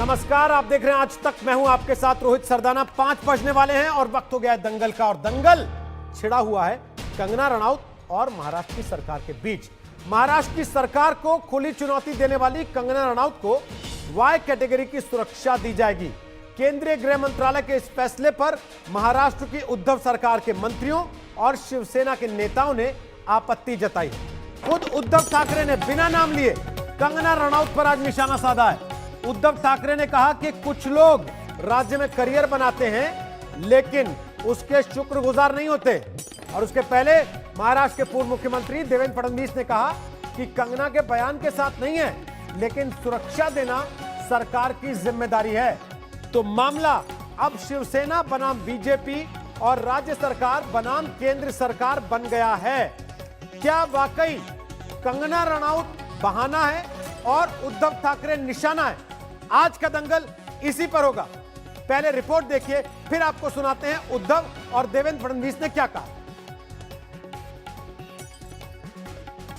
नमस्कार, आप देख रहे हैं आज तक। मैं हूं आपके साथ रोहित सरदाना। 5 बजने वाले हैं और वक्त हो गया है दंगल का। और दंगल छिड़ा हुआ है कंगना रनौत और महाराष्ट्र की सरकार के बीच। महाराष्ट्र की सरकार को खुली चुनौती देने वाली कंगना रनौत को वाई कैटेगरी की सुरक्षा दी जाएगी। केंद्रीय गृह मंत्रालय के इस फैसले पर महाराष्ट्र की उद्धव सरकार के मंत्रियों और शिवसेना के नेताओं ने आपत्ति जताई। खुद उद्धव ठाकरे ने बिना नाम लिए कंगना रनौत पर आज निशाना साधा है। उद्धव ठाकरे ने कहा कि कुछ लोग राज्य में करियर बनाते हैं लेकिन उसके शुक्रगुजार नहीं होते। और उसके पहले महाराष्ट्र के पूर्व मुख्यमंत्री देवेंद्र फडणवीस ने कहा कि कंगना के बयान के साथ नहीं है लेकिन सुरक्षा देना सरकार की जिम्मेदारी है। तो मामला अब शिवसेना बनाम बीजेपी और राज्य सरकार बनाम केंद्र सरकार बन गया है। क्या वाकई कंगना रनौत बहाना है और उद्धव ठाकरे निशाना है? आज का दंगल इसी पर होगा। पहले रिपोर्ट देखिए, फिर आपको सुनाते हैं उद्धव और देवेंद्र फडणवीस ने क्या कहा।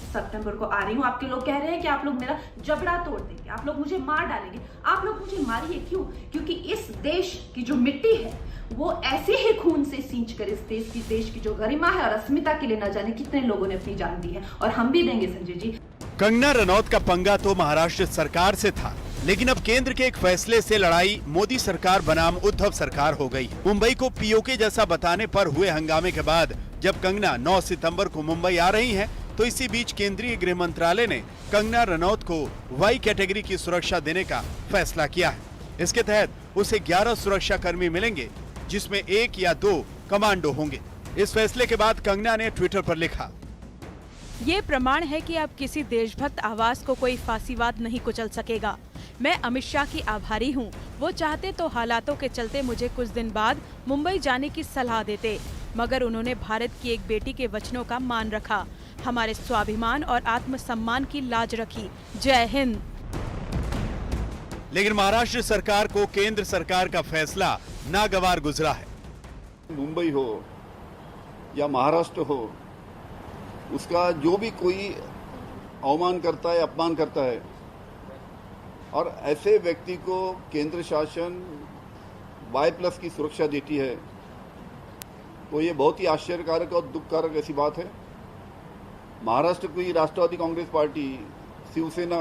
सितंबर को आ रही हूँ, आपके लोग कह रहे हैं कि आप लोग मेरा जबड़ा तोड़ देंगे, आप लोग मुझे मार डालेंगे। आप लोग मुझे मारिए, क्यों? क्योंकि इस देश की जो मिट्टी है वो ऐसे ही खून से सींच कर इस देश की जो गरिमा है और अस्मिता के लिए न जाने कितने लोगों ने अपनी जान दी है, और हम भी देंगे। संजय जी, कंगना रनौत का पंगा तो महाराष्ट्र सरकार से था, लेकिन अब केंद्र के एक फैसले से लड़ाई मोदी सरकार बनाम उद्धव सरकार हो गई। मुंबई को पीओके जैसा बताने पर हुए हंगामे के बाद जब कंगना 9 सितंबर को मुंबई आ रही हैं, तो इसी बीच केंद्रीय गृह मंत्रालय ने कंगना रनौत को वाई कैटेगरी की सुरक्षा देने का फैसला किया है। इसके तहत उसे 11 सुरक्षा कर्मी मिलेंगे, जिसमें 1 या 2 कमांडो होंगे। इस फैसले के बाद कंगना ने ट्विटर पर लिखा, ये प्रमाण है कि अब किसी देशभक्त आवाज को कोई फांसीवाद नहीं कुचल सकेगा। मैं अमित शाह की आभारी हूँ। वो चाहते तो हालातों के चलते मुझे कुछ दिन बाद मुंबई जाने की सलाह देते, मगर उन्होंने भारत की एक बेटी के वचनों का मान रखा, हमारे स्वाभिमान और आत्मसम्मान की लाज रखी। जय हिंद। लेकिन महाराष्ट्र सरकार को केंद्र सरकार का फैसला नागवार गुजरा है। मुंबई हो या महाराष्ट्र हो, उसका जो भी कोई अवमान करता है, अपमान करता है, और ऐसे व्यक्ति को केंद्र शासन Y+ की सुरक्षा देती है, तो ये बहुत ही आश्चर्यकारक और दुखकारक ऐसी बात है। महाराष्ट्र की राष्ट्रवादी कांग्रेस पार्टी, शिवसेना,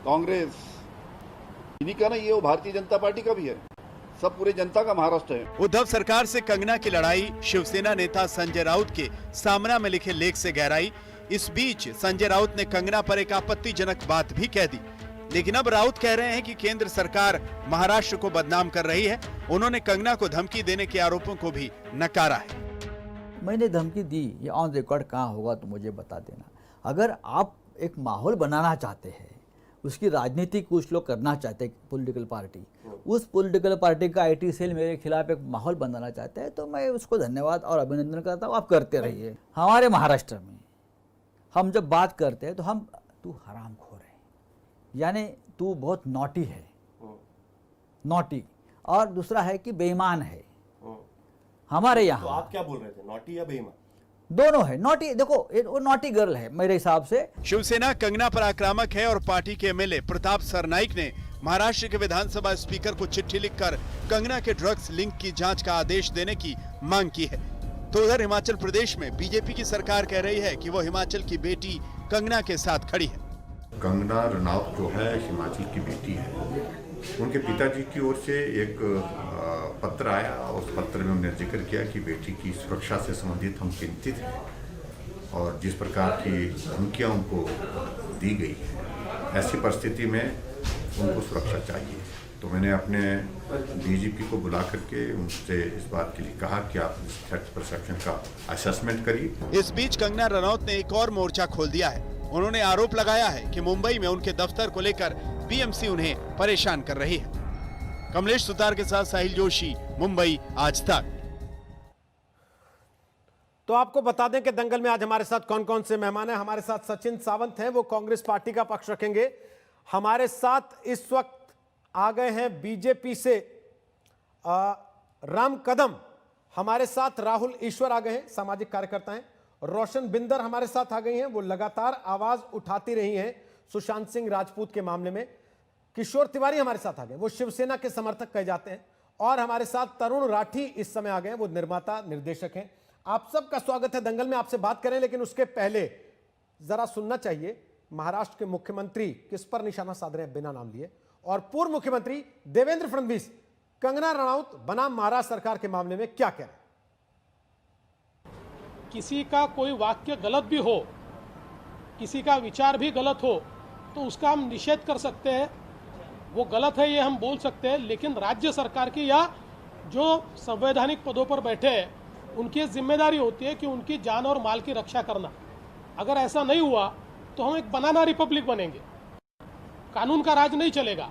कांग्रेस, इन्हीं का ना, ये वो भारतीय जनता पार्टी का भी है, सब पूरे जनता का महाराष्ट्र है। उद्धव सरकार से कंगना की लड़ाई शिवसेना नेता संजय राउत के सामना में लिखे लेख से गहराई। इस बीच संजय राउत ने कंगना पर एक आपत्तिजनक बात भी कह दी, लेकिन अब राउत कह रहे हैं कि केंद्र सरकार महाराष्ट्र को बदनाम कर रही है। उन्होंने कंगना को धमकी देने के आरोपों को भी नकारा है। मैंने धमकी दी, ये ऑन रिकॉर्ड कहाँ होगा तो मुझे बता देना। अगर आप एक माहौल बनाना चाहते हैं, उसकी राजनीति कुछ लोग करना चाहते हैं, पॉलिटिकल पार्टी, उस पॉलिटिकल पार्टी का IT सेल मेरे खिलाफ एक माहौल बनाना चाहता है, तो मैं उसको धन्यवाद और अभिनंदन करता हूँ। आप करते रहिए। हमारे महाराष्ट्र में हम जब बात करते हैं तो हम तू हरामखोर है, यानी तू बहुत नॉटी है, नॉटी, और दूसरा है कि बेईमान है। हमारे यहाँ तो आप क्या बोल रहे थे, नॉटी या बेईमान? दोनों है। नॉटी, देखो वो नॉटी गर्ल है मेरे हिसाब से। शिवसेना कंगना पर आक्रामक है और पार्टी के MLA प्रताप सरनाइक ने महाराष्ट्र के विधानसभा स्पीकर को चिट्ठी लिखकर कंगना के ड्रग्स लिंक की जांच का आदेश देने की मांग की है। तो उधर हिमाचल प्रदेश में बीजेपी की सरकार कह रही है कि वो हिमाचल की बेटी कंगना के साथ खड़ी है। कंगना रनौत जो है हिमाचल की बेटी है। उनके पिताजी की ओर से एक पत्र आया, उस पत्र में उन्होंने जिक्र किया कि बेटी की सुरक्षा से संबंधित हम चिंतित हैं, और जिस प्रकार की धमकियां उनको दी गई है, ऐसी परिस्थिति में उनको सुरक्षा चाहिए। तो मैंने अपने DGP को बुला करके उनसे इस बात के लिए कहा कि आप इस थ्रेट परसेप्शन का असेसमेंट करिए। इस बीच कंगना रनौत ने एक और मोर्चा खोल दिया है। उन्होंने आरोप लगाया है कि मुंबई में उनके दफ्तर को लेकर BMC उन्हें परेशान कर रही है। कमलेश सुतार के साथ साहिल जोशी, मुंबई आज तक। तो आपको बता दें कि दंगल में आज हमारे साथ कौन कौन से मेहमान हैं। हमारे साथ सचिन सावंत हैं, वो कांग्रेस पार्टी का पक्ष रखेंगे। हमारे साथ इस वक्त आ गए हैं बीजेपी से राम कदम, हमारे साथ राहुल ईश्वर आ गए हैं, सामाजिक कार्यकर्ता हैं। रोशन बिंदर हमारे साथ आ गई हैं, वो लगातार आवाज उठाती रही हैं सुशांत सिंह राजपूत के मामले में। किशोर तिवारी हमारे साथ आ गए, वो शिवसेना के समर्थक कहे जाते हैं, और हमारे साथ तरुण राठी इस समय आ गए, वो निर्माता निर्देशक हैं। आप सबका स्वागत है दंगल में, आपसे बात करें, लेकिन उसके पहले जरा सुनना चाहिए महाराष्ट्र के मुख्यमंत्री किस पर निशाना साध रहे हैं बिना नाम लिए, और पूर्व मुख्यमंत्री देवेंद्र फडणवीस कंगना रनौत बनाम महाराष्ट्र सरकार के मामले में क्या कह रहे हैं। किसी का कोई वाक्य गलत भी हो, किसी का विचार भी गलत हो, तो उसका हम निषेध कर सकते हैं, वो गलत है ये हम बोल सकते हैं, लेकिन राज्य सरकार की या जो संवैधानिक पदों पर बैठे हैं उनकी जिम्मेदारी होती है कि उनकी जान और माल की रक्षा करना। अगर ऐसा नहीं हुआ तो हम एक बनाना रिपब्लिक बनेंगे, कानून का राज नहीं चलेगा।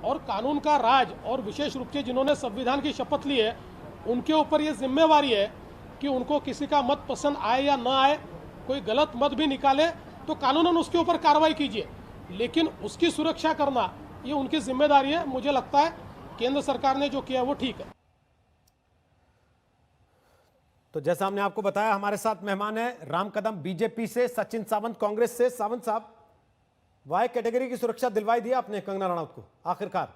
और कानून का राज, और विशेष रूप से जिन्होंने संविधान की शपथ ली है, उनके ऊपर ये जिम्मेवारी है कि उनको किसी का मत पसंद आए या न आए, कोई गलत मत भी निकाले तो कानूनन उसके ऊपर कार्रवाई कीजिए, लेकिन उसकी सुरक्षा करना ये उनकी जिम्मेदारी है। मुझे लगता है केंद्र सरकार ने जो किया वो ठीक है। तो जैसा हमने आपको बताया, हमारे साथ मेहमान है राम कदम बीजेपी से, सचिन सावंत कांग्रेस से। सावंत साहब, वाई कैटेगरी की सुरक्षा दिलवाई दी आपने कंगना रनौत को आखिरकार?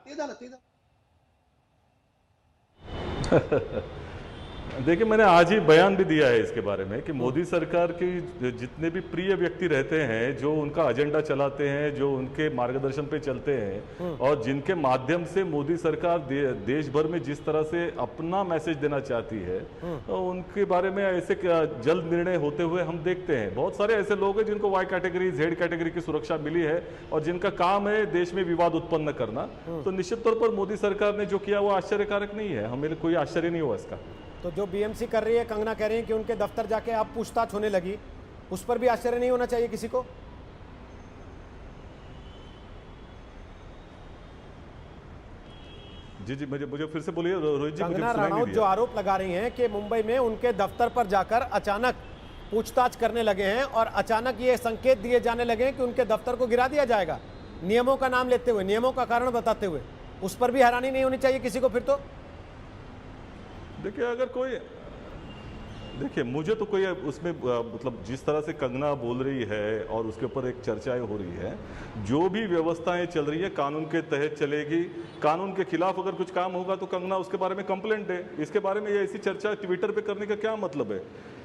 देखिए, मैंने आज ही बयान भी दिया है इसके बारे में कि मोदी सरकार की जितने भी प्रिय व्यक्ति रहते हैं, जो उनका एजेंडा चलाते हैं, जो उनके मार्गदर्शन पे चलते हैं, और जिनके माध्यम से मोदी सरकार देश भर में जिस तरह से अपना मैसेज देना चाहती है, तो उनके बारे में ऐसे जल्द निर्णय होते हुए हम देखते हैं। बहुत सारे ऐसे लोग हैं जिनको वाई कैटेगरी, जेड कैटेगरी की सुरक्षा मिली है और जिनका काम है देश में विवाद उत्पन्न करना। तो निश्चित तौर पर मोदी सरकार ने जो किया वो आश्चर्यकारक नहीं है, हमें कोई आश्चर्य नहीं हुआ इसका। तो जो बीएमसी कर रही है, कंगना कह रही है कि उनके दफ्तर जाके अब पूछताछ होने लगी, उस पर भी आश्चर्य नहीं होना चाहिए किसी को? जी मुझे फिर से बोलिए रोहित जी। कंगना रनौत जो आरोप लगा रही हैं कि मुंबई में उनके दफ्तर पर जाकर अचानक पूछताछ करने लगे हैं और अचानक ये संकेत दिए जाने लगे हैं कि उनके दफ्तर को गिरा दिया जाएगा, नियमों का नाम लेते हुए, नियमों का कारण बताते हुए, उस पर भी हैरानी नहीं होनी चाहिए किसी को फिर? तो देखिए, अगर कोई, देखिए मुझे तो कोई उसमें मतलब जिस तरह से कंगना बोल रही है और उसके ऊपर एक चर्चाएं हो रही है, जो भी व्यवस्थाएं चल रही है कानून के तहत चलेगी। कानून के खिलाफ अगर कुछ काम होगा तो कंगना उसके बारे में कंप्लेंट दे। इसके बारे में ये ऐसी चर्चा ट्विटर पे करने का क्या मतलब है?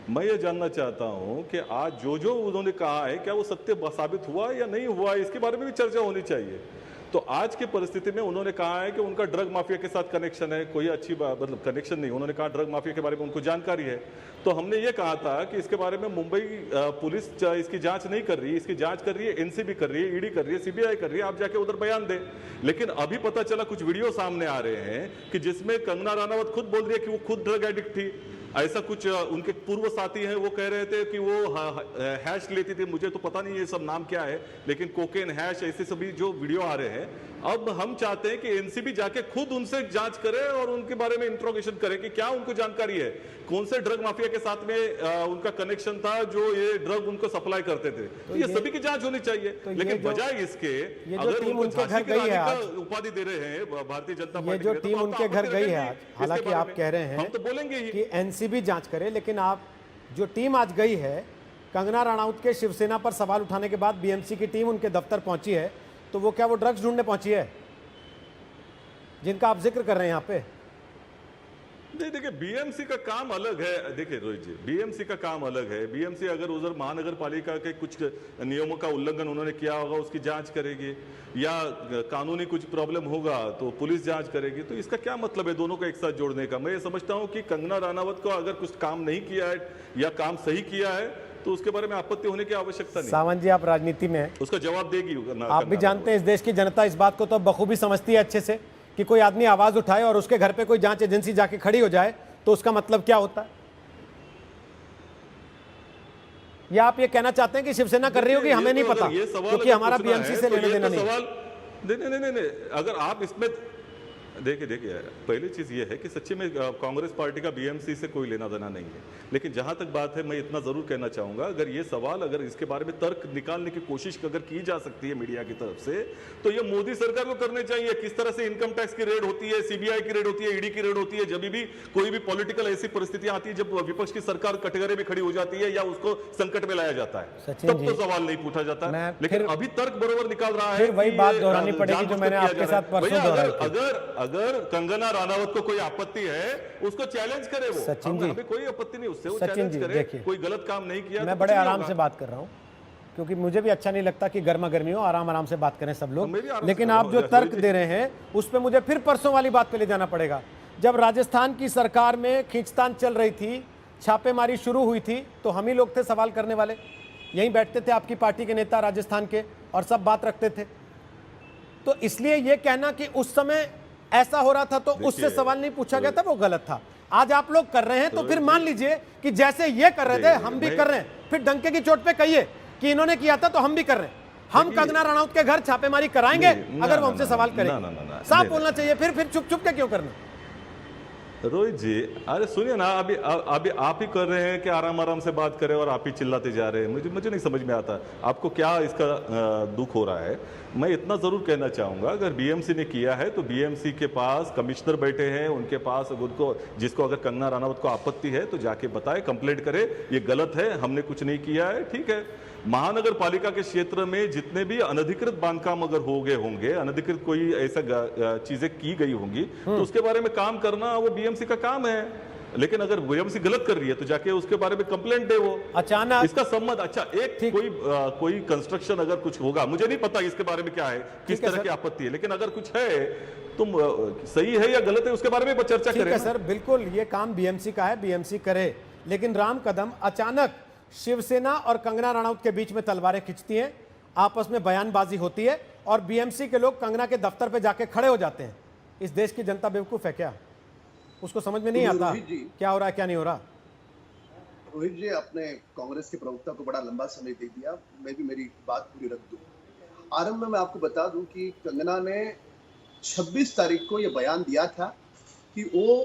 मैं ये जानना चाहता हूं कि आज जो उन्होंने कहा है क्या वो सत्य साबित हुआ या नहीं हुआ, इसके बारे में भी चर्चा होनी चाहिए। तो आज की परिस्थिति में उन्होंने कहा है कि उनका ड्रग माफिया के साथ कनेक्शन है, कोई अच्छी मतलब कनेक्शन नहीं, उन्होंने कहा ड्रग माफिया के बारे में उनको जानकारी है। तो हमने ये कहा था कि इसके बारे में मुंबई पुलिस इसकी जांच नहीं कर रही, इसकी जांच कर रही है एनसीबी कर रही है, ईडी कर रही है, सीबीआई कर रही है, आप जाके उधर बयान दें। लेकिन अभी पता चला कुछ वीडियो सामने आ रहे हैं कि जिसमें कंगना रनौत खुद बोल रही है कि वो खुद ड्रग एडिक्ट थी। ऐसा कुछ उनके पूर्व साथी हैं वो कह रहे थे कि वो हैश लेती थी, मुझे तो पता नहीं ये सब नाम क्या है, लेकिन कोकेन, हैश, ऐसे सभी जो वीडियो आ रहे हैं। अब हम चाहते हैं कि एनसीबी जाके खुद उनसे जांच करे और उनके बारे में इंट्रोगेशन करे कि क्या उनको जानकारी है, कौन से ड्रग माफिया के साथ में उनका कनेक्शन था जो ये ड्रग उनको सप्लाई करते थे। तो ये सभी की जांच होनी चाहिए। लेकिन बजाय इसके अगर टीम उनको उनके घर गई है आज, उपाधि दे रहे हैं भारतीय जनता पार्टी, ये जो टीम उनके घर गई है आज, हालांकि आप कह रहे हैं हम तो बोलेंगे ही कि एनसीबी जांच करे, लेकिन आप जो टीम आज गई है कंगना रनौत के शिवसेना पर सवाल उठाने के बाद बीएमसी की टीम उनके दफ्तर पहुंची है, तो वो क्या वो ड्रग्स ढूंढने पहुंची है जिनका आप जिक्र कर रहे हैं यहाँ पे? नहीं, देखिए बीएमसी का काम अलग है। देखिए रोहित जी, बीएमसी का काम अलग है। बीएमसी अगर उधर महानगर पालिका के कुछ नियमों का उल्लंघन उन्होंने किया होगा उसकी जांच करेगी, या कानूनी कुछ प्रॉब्लम होगा तो पुलिस जांच करेगी। तो इसका क्या मतलब है दोनों को एक साथ जोड़ने का? मैं ये समझता हूं कि कंगना रनौत को अगर कुछ काम नहीं किया है या काम सही किया है तो उसके बारे में आपत्ति होने की आवश्यकता नहीं। सावंत जी, आप राजनीति में हैं, उसका जवाब देगी। आप भी जानते हैं इस देश की जनता इस बात को तो बखूबी समझती है अच्छे से कि कोई आदमी आवाज उठाए और उसके घर पे कोई जांच एजेंसी जाके खड़ी हो जाए तो उसका मतलब क्या होता है? या आप ये कहना चाहते हैं कि शिवसेना कर रही होगी, हमें नहीं पता क्योंकि हमारा बीएमसी से लेना देना नहीं? नहीं, अगर आप इसमें देखिए पहली चीज़ ये है कि सच्ची में कांग्रेस पार्टी का बीएमसी से कोई लेना देना नहीं है, लेकिन जहां तक बात है मैं इतना ज़रूर कहना चाहूँगा, अगर ये सवाल अगर इसके बारे में तर्क निकालने की कोशिश अगर की जा सकती है मीडिया की तरफ से, तो ये मोदी सरकार को करने चाहिए। किस तरह से इनकम टैक्स की रेड होती है, सीबीआई की रेड होती है, ईडी की रेड होती है, जब भी कोई भी पॉलिटिकल ऐसी परिस्थितियां आती है जब विपक्ष की सरकार कटघरे में खड़ी हो जाती है या उसको संकट में लाया जाता है, तब तो सवाल नहीं पूछा जाता। लेकिन अभी तर्क बरोबर निकाल रहा है। वही बात दोहरानी पड़ेगी जो मैंने आपके साथ परसों दोहराई थी। अगर कंगना राणावत को कोई आपत्ति है, उसको चैलेंज करे वो। सचिन जी, हमें कोई आपत्ति नहीं उससे, वो सचिन जी करे, देखिए, कोई गलत काम नहीं किया। मैं बड़े आराम से बात कर रहा हूं, क्योंकि मुझे भी अच्छा नहीं लगता कि गर्मा गर्मी हो, आराम आराम से बात करें सब लोग। लेकिन आप जो तर्क दे रहे हैं उस पर मुझे फिर परसों वाली बात पे ले जाना पड़ेगा। जब राजस्थान की सरकार में खींचतान चल रही थी, छापेमारी शुरू हुई थी, तो हम ही लोग थे सवाल करने वाले। यहीं बैठते थे आपकी पार्टी के नेता राजस्थान के और सब बात रखते थे। तो इसलिए ये कहना कि उस समय ऐसा हो रहा था तो उससे सवाल नहीं पूछा गया था, वो गलत था। आज आप लोग कर रहे हैं तो फिर मान लीजिए कि जैसे ये कर रहे थे हम भी कर रहे हैं, फिर डंके की चोट पे कहिए कि इन्होंने किया था तो हम भी कर रहे हैं। हम कंगना रनौत के घर छापेमारी कराएंगे अगर वो हमसे सवाल करेंगे। साफ बोलना चाहिए, फिर चुप चुप के क्यों करना। रोहित जी, अरे सुनिए ना, अभी आप ही कर रहे हैं कि आराम आराम से बात करें और आप ही चिल्लाते जा रहे हैं। मुझे नहीं समझ में आता आपको क्या इसका दुख हो रहा है। मैं इतना जरूर कहना चाहूंगा, अगर बीएमसी ने किया है तो बीएमसी के पास कमिश्नर बैठे हैं, उनके पास उनको जिसको अगर कंगना राणावत को आपत्ति है तो जाके बताए, कंप्लेंट करे, ये गलत है, हमने कुछ नहीं किया है, ठीक है। महानगर पालिका के क्षेत्र में जितने भी अनधिकृत बांधकाम अगर हो गए होंगे, अनधिकृत कोई ऐसा चीजें की गई होंगी, तो उसके बारे में काम करना वो बीएमसी का काम है। लेकिन अगर बीएमसी गलत कर रही है तो जाके उसके बारे में कंप्लेंट दे वो। अचानक इसका संबंध, अच्छा एक कोई कंस्ट्रक्शन अगर कुछ होगा, मुझे नहीं पता इसके बारे में क्या है, किस तरह की आपत्ति है, लेकिन अगर कुछ है तो सही है या गलत है उसके बारे में चर्चा करें। ठीक है सर, बिल्कुल ये काम बीएमसी का है, बीएमसी करे। लेकिन राम कदम अचानक शिवसेना और कंगना रनौत के बीच में तलवारें खिंचती हैं, आपस में बयानबाजी होती है और बीएमसी के लोग कंगना के दफ्तर पे जाके खड़े हो जाते हैं। इस देश की जनता बेवकूफ है क्या? उसको समझ में नहीं आता क्या हो रहा है क्या नहीं हो रहा। रोहित जी, आपने कांग्रेस के प्रवक्ता को बड़ा लंबा समय दे दिया, मैं भी मेरी बात पूरी रख दूं। आरंभ में मैं आपको बता दूं कि कंगना ने 26 तारीख को यह बयान दिया था कि वो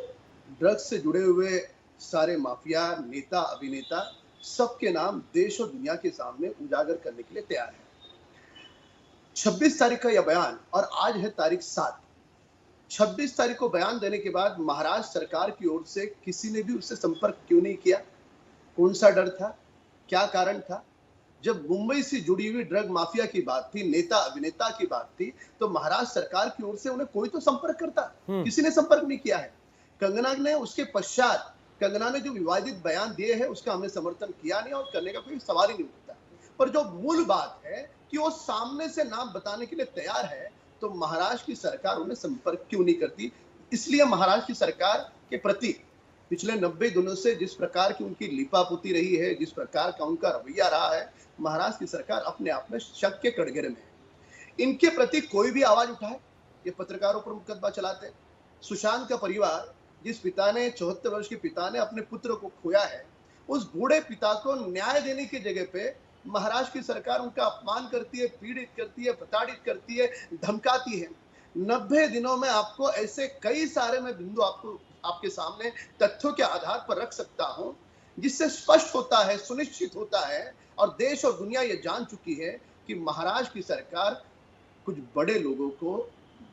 ड्रग्स से जुड़े हुए सारे माफिया नेता अभिनेता सबके नाम देश और दुनिया के सामने उजागर करने के लिए तैयार है। 26 तारीख का यह बयान और आज है तारीख 7। 26 तारीख को बयान देने के बाद महाराष्ट्र सरकार की ओर से किसी ने भी उससे संपर्क क्यों नहीं किया? कौन सा डर था, क्या कारण था? जब मुंबई से जुड़ी हुई ड्रग माफिया की बात थी, नेता अभिनेता की बात थी, तो महाराष्ट्र सरकार की ओर से उन्हें कोई तो संपर्क करता, किसी ने संपर्क नहीं किया है। कंगना ने उसके पश्चात कंगना ने जो विवादित बयान दिए हैं उसका हमने समर्थन किया नहीं और करने का कोई सवाल ही नहीं उठता। पर जो मूल बात है कि वो सामने से नाम बताने के लिए तैयार है, तो महाराष्ट्र की सरकार उन्हें संपर्क क्यों नहीं करती? इसलिए महाराष्ट्र की सरकार के प्रति पिछले 90 दिनों से जिस प्रकार की उनकी लिपापोती रही है, जिस प्रकार का उनका रवैया रहा है, महाराष्ट्र की सरकार अपने आप में शक के कटघरे में है। इनके प्रति कोई भी आवाज उठाए, ये पत्रकारों पर मुकदमा चलाते हैं। सुशांत का परिवार, जिस पिता ने 74 वर्ष के पिता ने अपने पुत्र को खोया है, उस बूढ़े पिता को न्याय देने की जगह पे महाराष्ट्र की सरकार उनका अपमान करती है, पीड़ित करती है, प्रताड़ित करती है, धमकाती है। 90 दिनों में आपको ऐसे कई सारे मैं बिंदु आपके सामने तथ्यों के आधार पर रख सकता हूं, जिससे स्पष्ट होता है, सुनिश्चित होता है और देश और दुनिया ये जान चुकी है कि महाराष्ट्र की सरकार कुछ बड़े लोगों को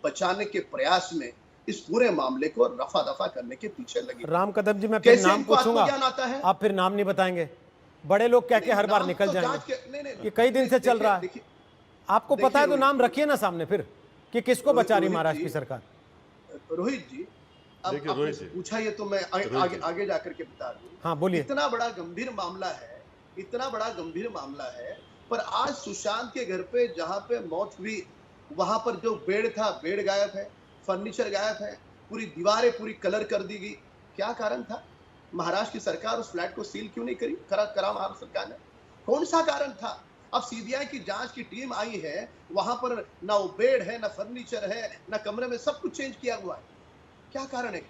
बचाने के प्रयास में इस पूरे मामले को रफा दफा करने के पीछे लगी। राम कदम जी, मैं फिर नाम पूछूंगा, आप फिर नाम नहीं बताएंगे। बड़े लोग कह के हर बार निकल जाएंगे। ये कई दिन से चल रहा है, आपको पता है तो नाम रखिए ना सामने फिर कि किसको बचा रही महाराष्ट्र की सरकार। रोहित जी, अब आपने पूछा ये तो मैं आगे जाकर के बता दूं। हाँ बोलिए। इतना बड़ा गंभीर मामला है, इतना बड़ा गंभीर मामला है, पर आज सुशांत के घर पे जहां पे मौत हुई वहां पर जो बेड था, बेड गायब है, फर्नीचर गायब है, पूरी दीवारें पूरी कलर कर दी गई। क्या कारण था? महाराष्ट्र की सरकार उस फ्लैट को सील क्यों नहीं करा महाराष्ट्र सरकार ने? कौन सा कारण था? अब सीबीआई की जांच की टीम आई है, वहां पर ना वो बेड है, ना फर्नीचर है, ना कमरे में, सब कुछ चेंज किया हुआ है। क्या कारण है?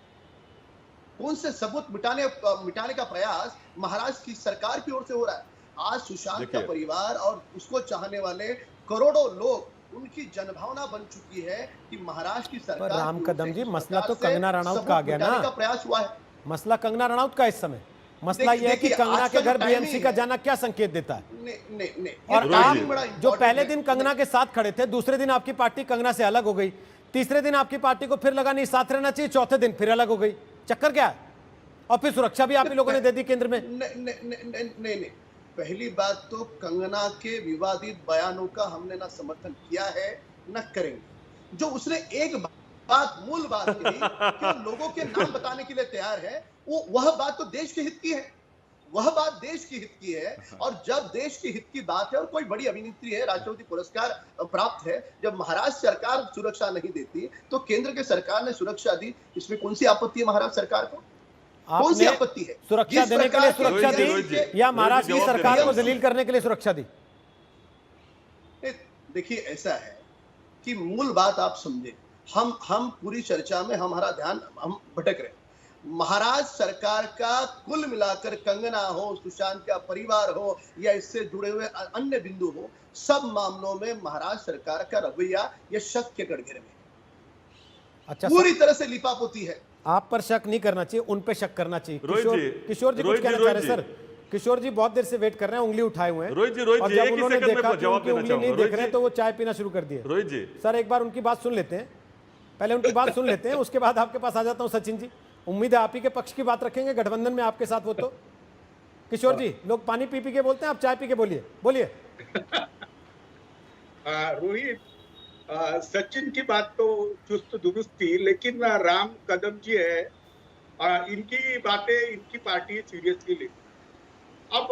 कौन से सबूत मिटाने का प्रयास महाराष्ट्र की सरकार की ओर से हो रहा है? आज सुशांत का परिवार और उसको चाहने वाले करोड़ों लोग उनकी जनभावना बन चुकी है कि महाराष्ट्र की सरकार पर राम कदम जी, मसला तो सरकार से कंगना रनौत का आ गया सबूत मिटाने ना। का प्रयास हुआ है। मसला कंगना रनौत का इस समय मसला यह है कि देखिए, कंगना आज के का जो घर बीएमसी टाइमिंग का है- जाना क्या संकेत देता है? नहीं और ये आप बड़ा जो important पहले है। दिन कंगना के साथ खड़े थे, दूसरे दिन आपकी पार्टी कंगना से अलग हो गई, तीसरे दिन आपकी पार्टी को फिर लगा नहीं साथ रहना चाहिए, चौथे दिन फिर अलग हो गई। चक्कर क्या है? और फिर सुरक्षा भी आप ही लोगों ने दे दी केंद्र में। नहीं, पहली बात तो कंगना के विवादित बयानों का हमने ना समर्थन किया है न करेंगे। जो उसने एक मूल बात कही कि वो लोगों के नाम बताने के लिए तैयार है, वह बात तो देश के हित की है, वह बात देश के हित की है। और जब देश के हित की बात है और कोई बड़ी अभिनेत्री है, राष्ट्रपति पुरस्कार प्राप्त है, जब महाराष्ट्र सरकार सुरक्षा नहीं देती तो केंद्र के सरकार ने सुरक्षा दी, इसमें कौन सी आपत्ति है महाराष्ट्र सरकार को? कौन सी आपत्ति है? सुरक्षा जिस देने के लिए प्रकार सुरक्षा रोहित जी, दी या महाराष्ट्र की जवाब सरकार देना को चाहूंगा। जलील करने के लिए सुरक्षा दी? देखिए, ऐसा है कि मूल बात आप समझे, हम पूरी चर्चा में हमारा ध्यान हम भटक रहे। महाराष्ट्र सरकार का कुल मिलाकर कंगना हो, सुशांत का परिवार हो या इससे जुड़े हुए अन्य बिंदु हो, सब मामलों में महाराष्ट्र सरकार का रवैया ये शक के कटघरे में अच्छा, पूरी तरह से लिपापोती है। आप पर शक नहीं करना चाहिए, उन पे शक करना चाहिए। रोहित जी, किशोर जी कुछ रोहित जी, कहना चाह रहे हैं। रोहित सर किशोर जी बहुत देर से वेट कर रहे हैं, उंगली उठाए हुए हैं। रोहित जी, और जब एक ही उन्होंने सेकंड में देखा कि जवाब उनकी देना उंगली नहीं चाहूंगा। देख रहे हैं तो वो चाय पीना शुरू कर दिए। रोहित जी, सर एक बार उनकी बात सुन लेते हैं, पहले उनकी बात सुन लेते हैं, उसके बाद आपके पास आ जाता हूं। सचिन जी, उम्मीद है आप ही के पक्ष की बात रखेंगे गठबंधन में आपके साथ वो तो। किशोर जी, लोग पानी पी पी के बोलते हैं, आप चाय पी के बोलिए। रोहित, सचिन की बात तो चुस्त दुरुस्त थी, लेकिन राम कदम जी है, इनकी बातें इनकी पार्टी सीरियसली लेती। अब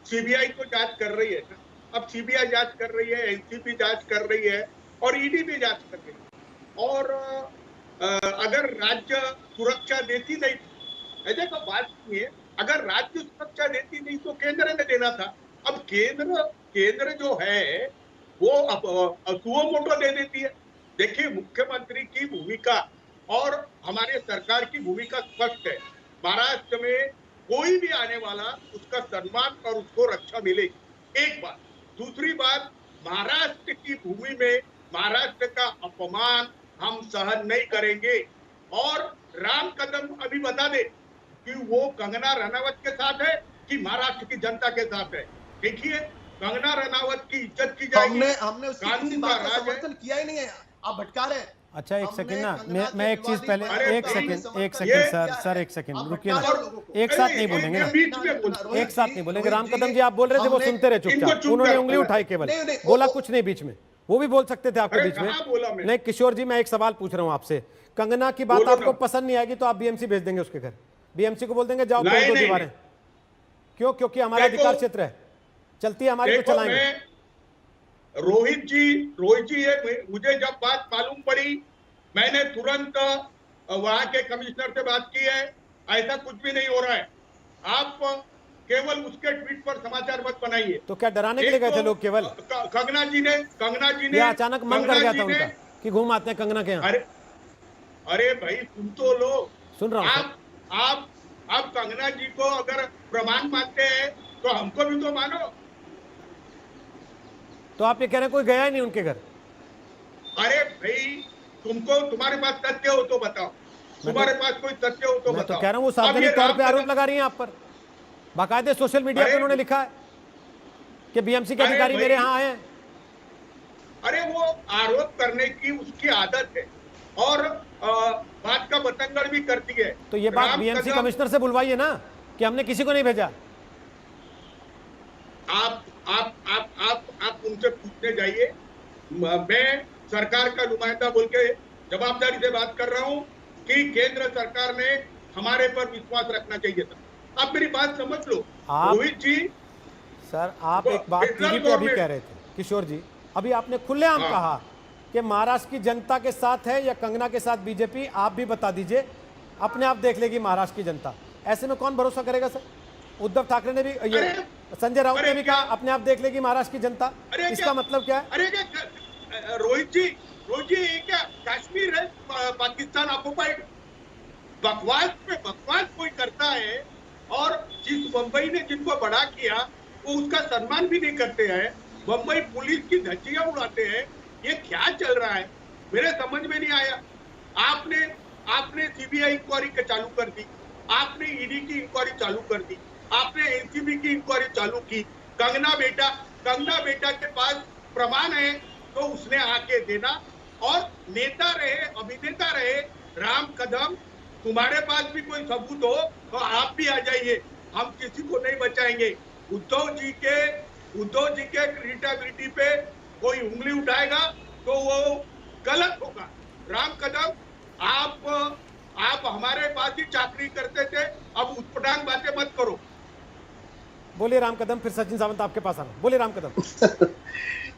सीबीआई तो जांच कर रही है ना, अब सीबीआई जांच कर रही है, एनसीबी जांच कर रही है और ईडी भी जांच कर रही है। और अगर राज्य सुरक्षा देती नहीं, ऐसे तो बात नहीं है, अगर राज्य सुरक्षा देती नहीं तो केंद्र ने देना था। अब केंद्र जो है वो सुओ मोटो दे देती है। देखिए, मुख्यमंत्री की भूमिका और हमारे सरकार की भूमिका स्पष्ट है। महाराष्ट्र में कोई भी आने वाला उसका सम्मान और उसको रक्षा मिलेगी, एक बात। दूसरी बात, महाराष्ट्र की भूमि में महाराष्ट्र का अपमान हम सहन नहीं करेंगे। और राम कदम अभी बता दे कि वो कंगना रनावत के साथ है कि महाराष्ट्र की जनता के साथ है। देखिए, कंगना रनावत की इज्जत की जाएगी, हमने उसकी किसी कानून बात का का राज है। समर्थन किया ही नहीं है, आप भटका रहे हैं। अच्छा एक हमने सेकंड ना, कंगना मैं एक के चीज पहले, विवादित एक बयान का सेकंड समर्थन सर किया एक सेकंड आप रुकिए ना, भटका रहे लोगों को। एक साथ नहीं बोलेंगे ना, बीच में बोल- एक साथ नहीं बोलेंगे। राम रोहित कदम जी आप बोल रहे थे, वो हमने- सुनते रहे इनको चुपचाप, चुप उन्होंने कर- उंगली उठाई केवल, नहीं, बोला वो- कुछ नहीं बीच में, वो भी बोल सकते थे आपके अरे बीच में। कहाँ बोला मैं? नहीं किशोर जी, मैं एक सवाल पूछ रहा हूँ आपसे, कंगना की बात बोलो आपको ना। पसंद नहीं आएगी तो आप बीएमसी भेज देंगे उसके घर, बीएमसी को बोल देंगे जाओ नहीं, तोड़ दो नहीं, दीवारें। क्यों? क्योंकि हमारा देखो- अधिकार क्षेत्र है, चलती है हमारी तो देखो, चलाएंगे। मैं रोहित जी ये मुझे जब बात मालूम पड़ी, मैंने तुरंत वहां के कमिश्नर से बात की है। ऐसा कुछ भी नहीं हो रहा है, आप केवल उसके ट्वीट पर समाचार मत बनाइए। तो क्या डराने के लिए गए थे लोग केवल, कंगना जी ने या अचानक मन कर गया था उनका कि घूम आते हैं कंगना के यहाँ? अरे भाई, सुन तो लो, सुन रहा हूँ आप कंगना जी को अगर प्रमाण मानते हैं तो हमको भी तो मानो। तो आप ये कह रहे हैं कोई गया ही नहीं उनके घर? अरे भाई, तुम्हारे पास तथ्य हो तो बताओ, तुम्हारे पास कोई तथ्य हो तो मैं बताओ। तो कह रहा हूँ वो अब ये सार्वजनिक तौर राम पे आरोप कदम- लगा रही हैं आप पर, बाकायदे सोशल मीडिया पे अरे- उन्होंने लिखा है कि बीएमसी के अरे अधिकारी भाई- मेरे यहाँ आए हैं। अरे वो आरोप करने की उसकी आदत है और बात का बतंगड़ भी करती है। तो ये बात राम बीएमसी कदम- कमिश्नर से बुलवाइए ना कि हमने किसी को नहीं भेजा। आप उनसे पूछने जाइए। मैं सरकार का नुमाइंदा बोल के जवाबदारी से बात कर रहा हूं कि केंद्र सरकार ने हमारे पर विश्वास रखना चाहिए था। आप मेरी बात समझ लो रोहित जी। सर आप एक बात टीवी पे अभी कह रहे थे किशोर जी, अभी आपने खुलेआम कहा कि महाराष्ट्र की जनता के साथ है या कंगना के साथ बीजेपी, आप भी बता दीजिए, अपने आप देख लेगी महाराष्ट्र की जनता। ऐसे में कौन भरोसा करेगा सर? उद्धव ठाकरे ने भी, ये संजय राउत ने भी कहा अपने आप देख लेगी महाराष्ट्र की जनता। इसका मतलब क्या है? अरे क्या रोहित जी ये क्या कश्मीर है पाकिस्तान ऑक्युपाइड? बकवास पे बकवास कोई करता है और जिस मुंबई ने जिनको बड़ा किया वो उसका सम्मान भी नहीं करते हैं। मुंबई पुलिस की धज्जियां उड़ाते हैं ये क्या चल रहा है मेरे समझ में नहीं आया। आपने सीबीआई इंक्वायरी चालू कर दी, आपने ईडी की इंक्वायरी चालू कर दी, आपने एनसीबी की इंक्वायरी चालू की। कंगना बेटा के पास प्रमाण है तो उसने आके देना। और नेता रहे, अभिनेता रहे राम कदम, तुम्हारे पास भी कोई सबूत हो तो आप भी आ जाइए, हम किसी को नहीं बचाएंगे। उद्धव जी के क्रेडिबिलिटी पे कोई उंगली उठाएगा तो वो गलत होगा। राम कदम, आप हमारे पास ही चाकरी करते थे, अब उटपटांग बातें मत करो। बोलिए राम कदम, फिर सचिन सावंत आपके पास आना। बोलिए राम कदम।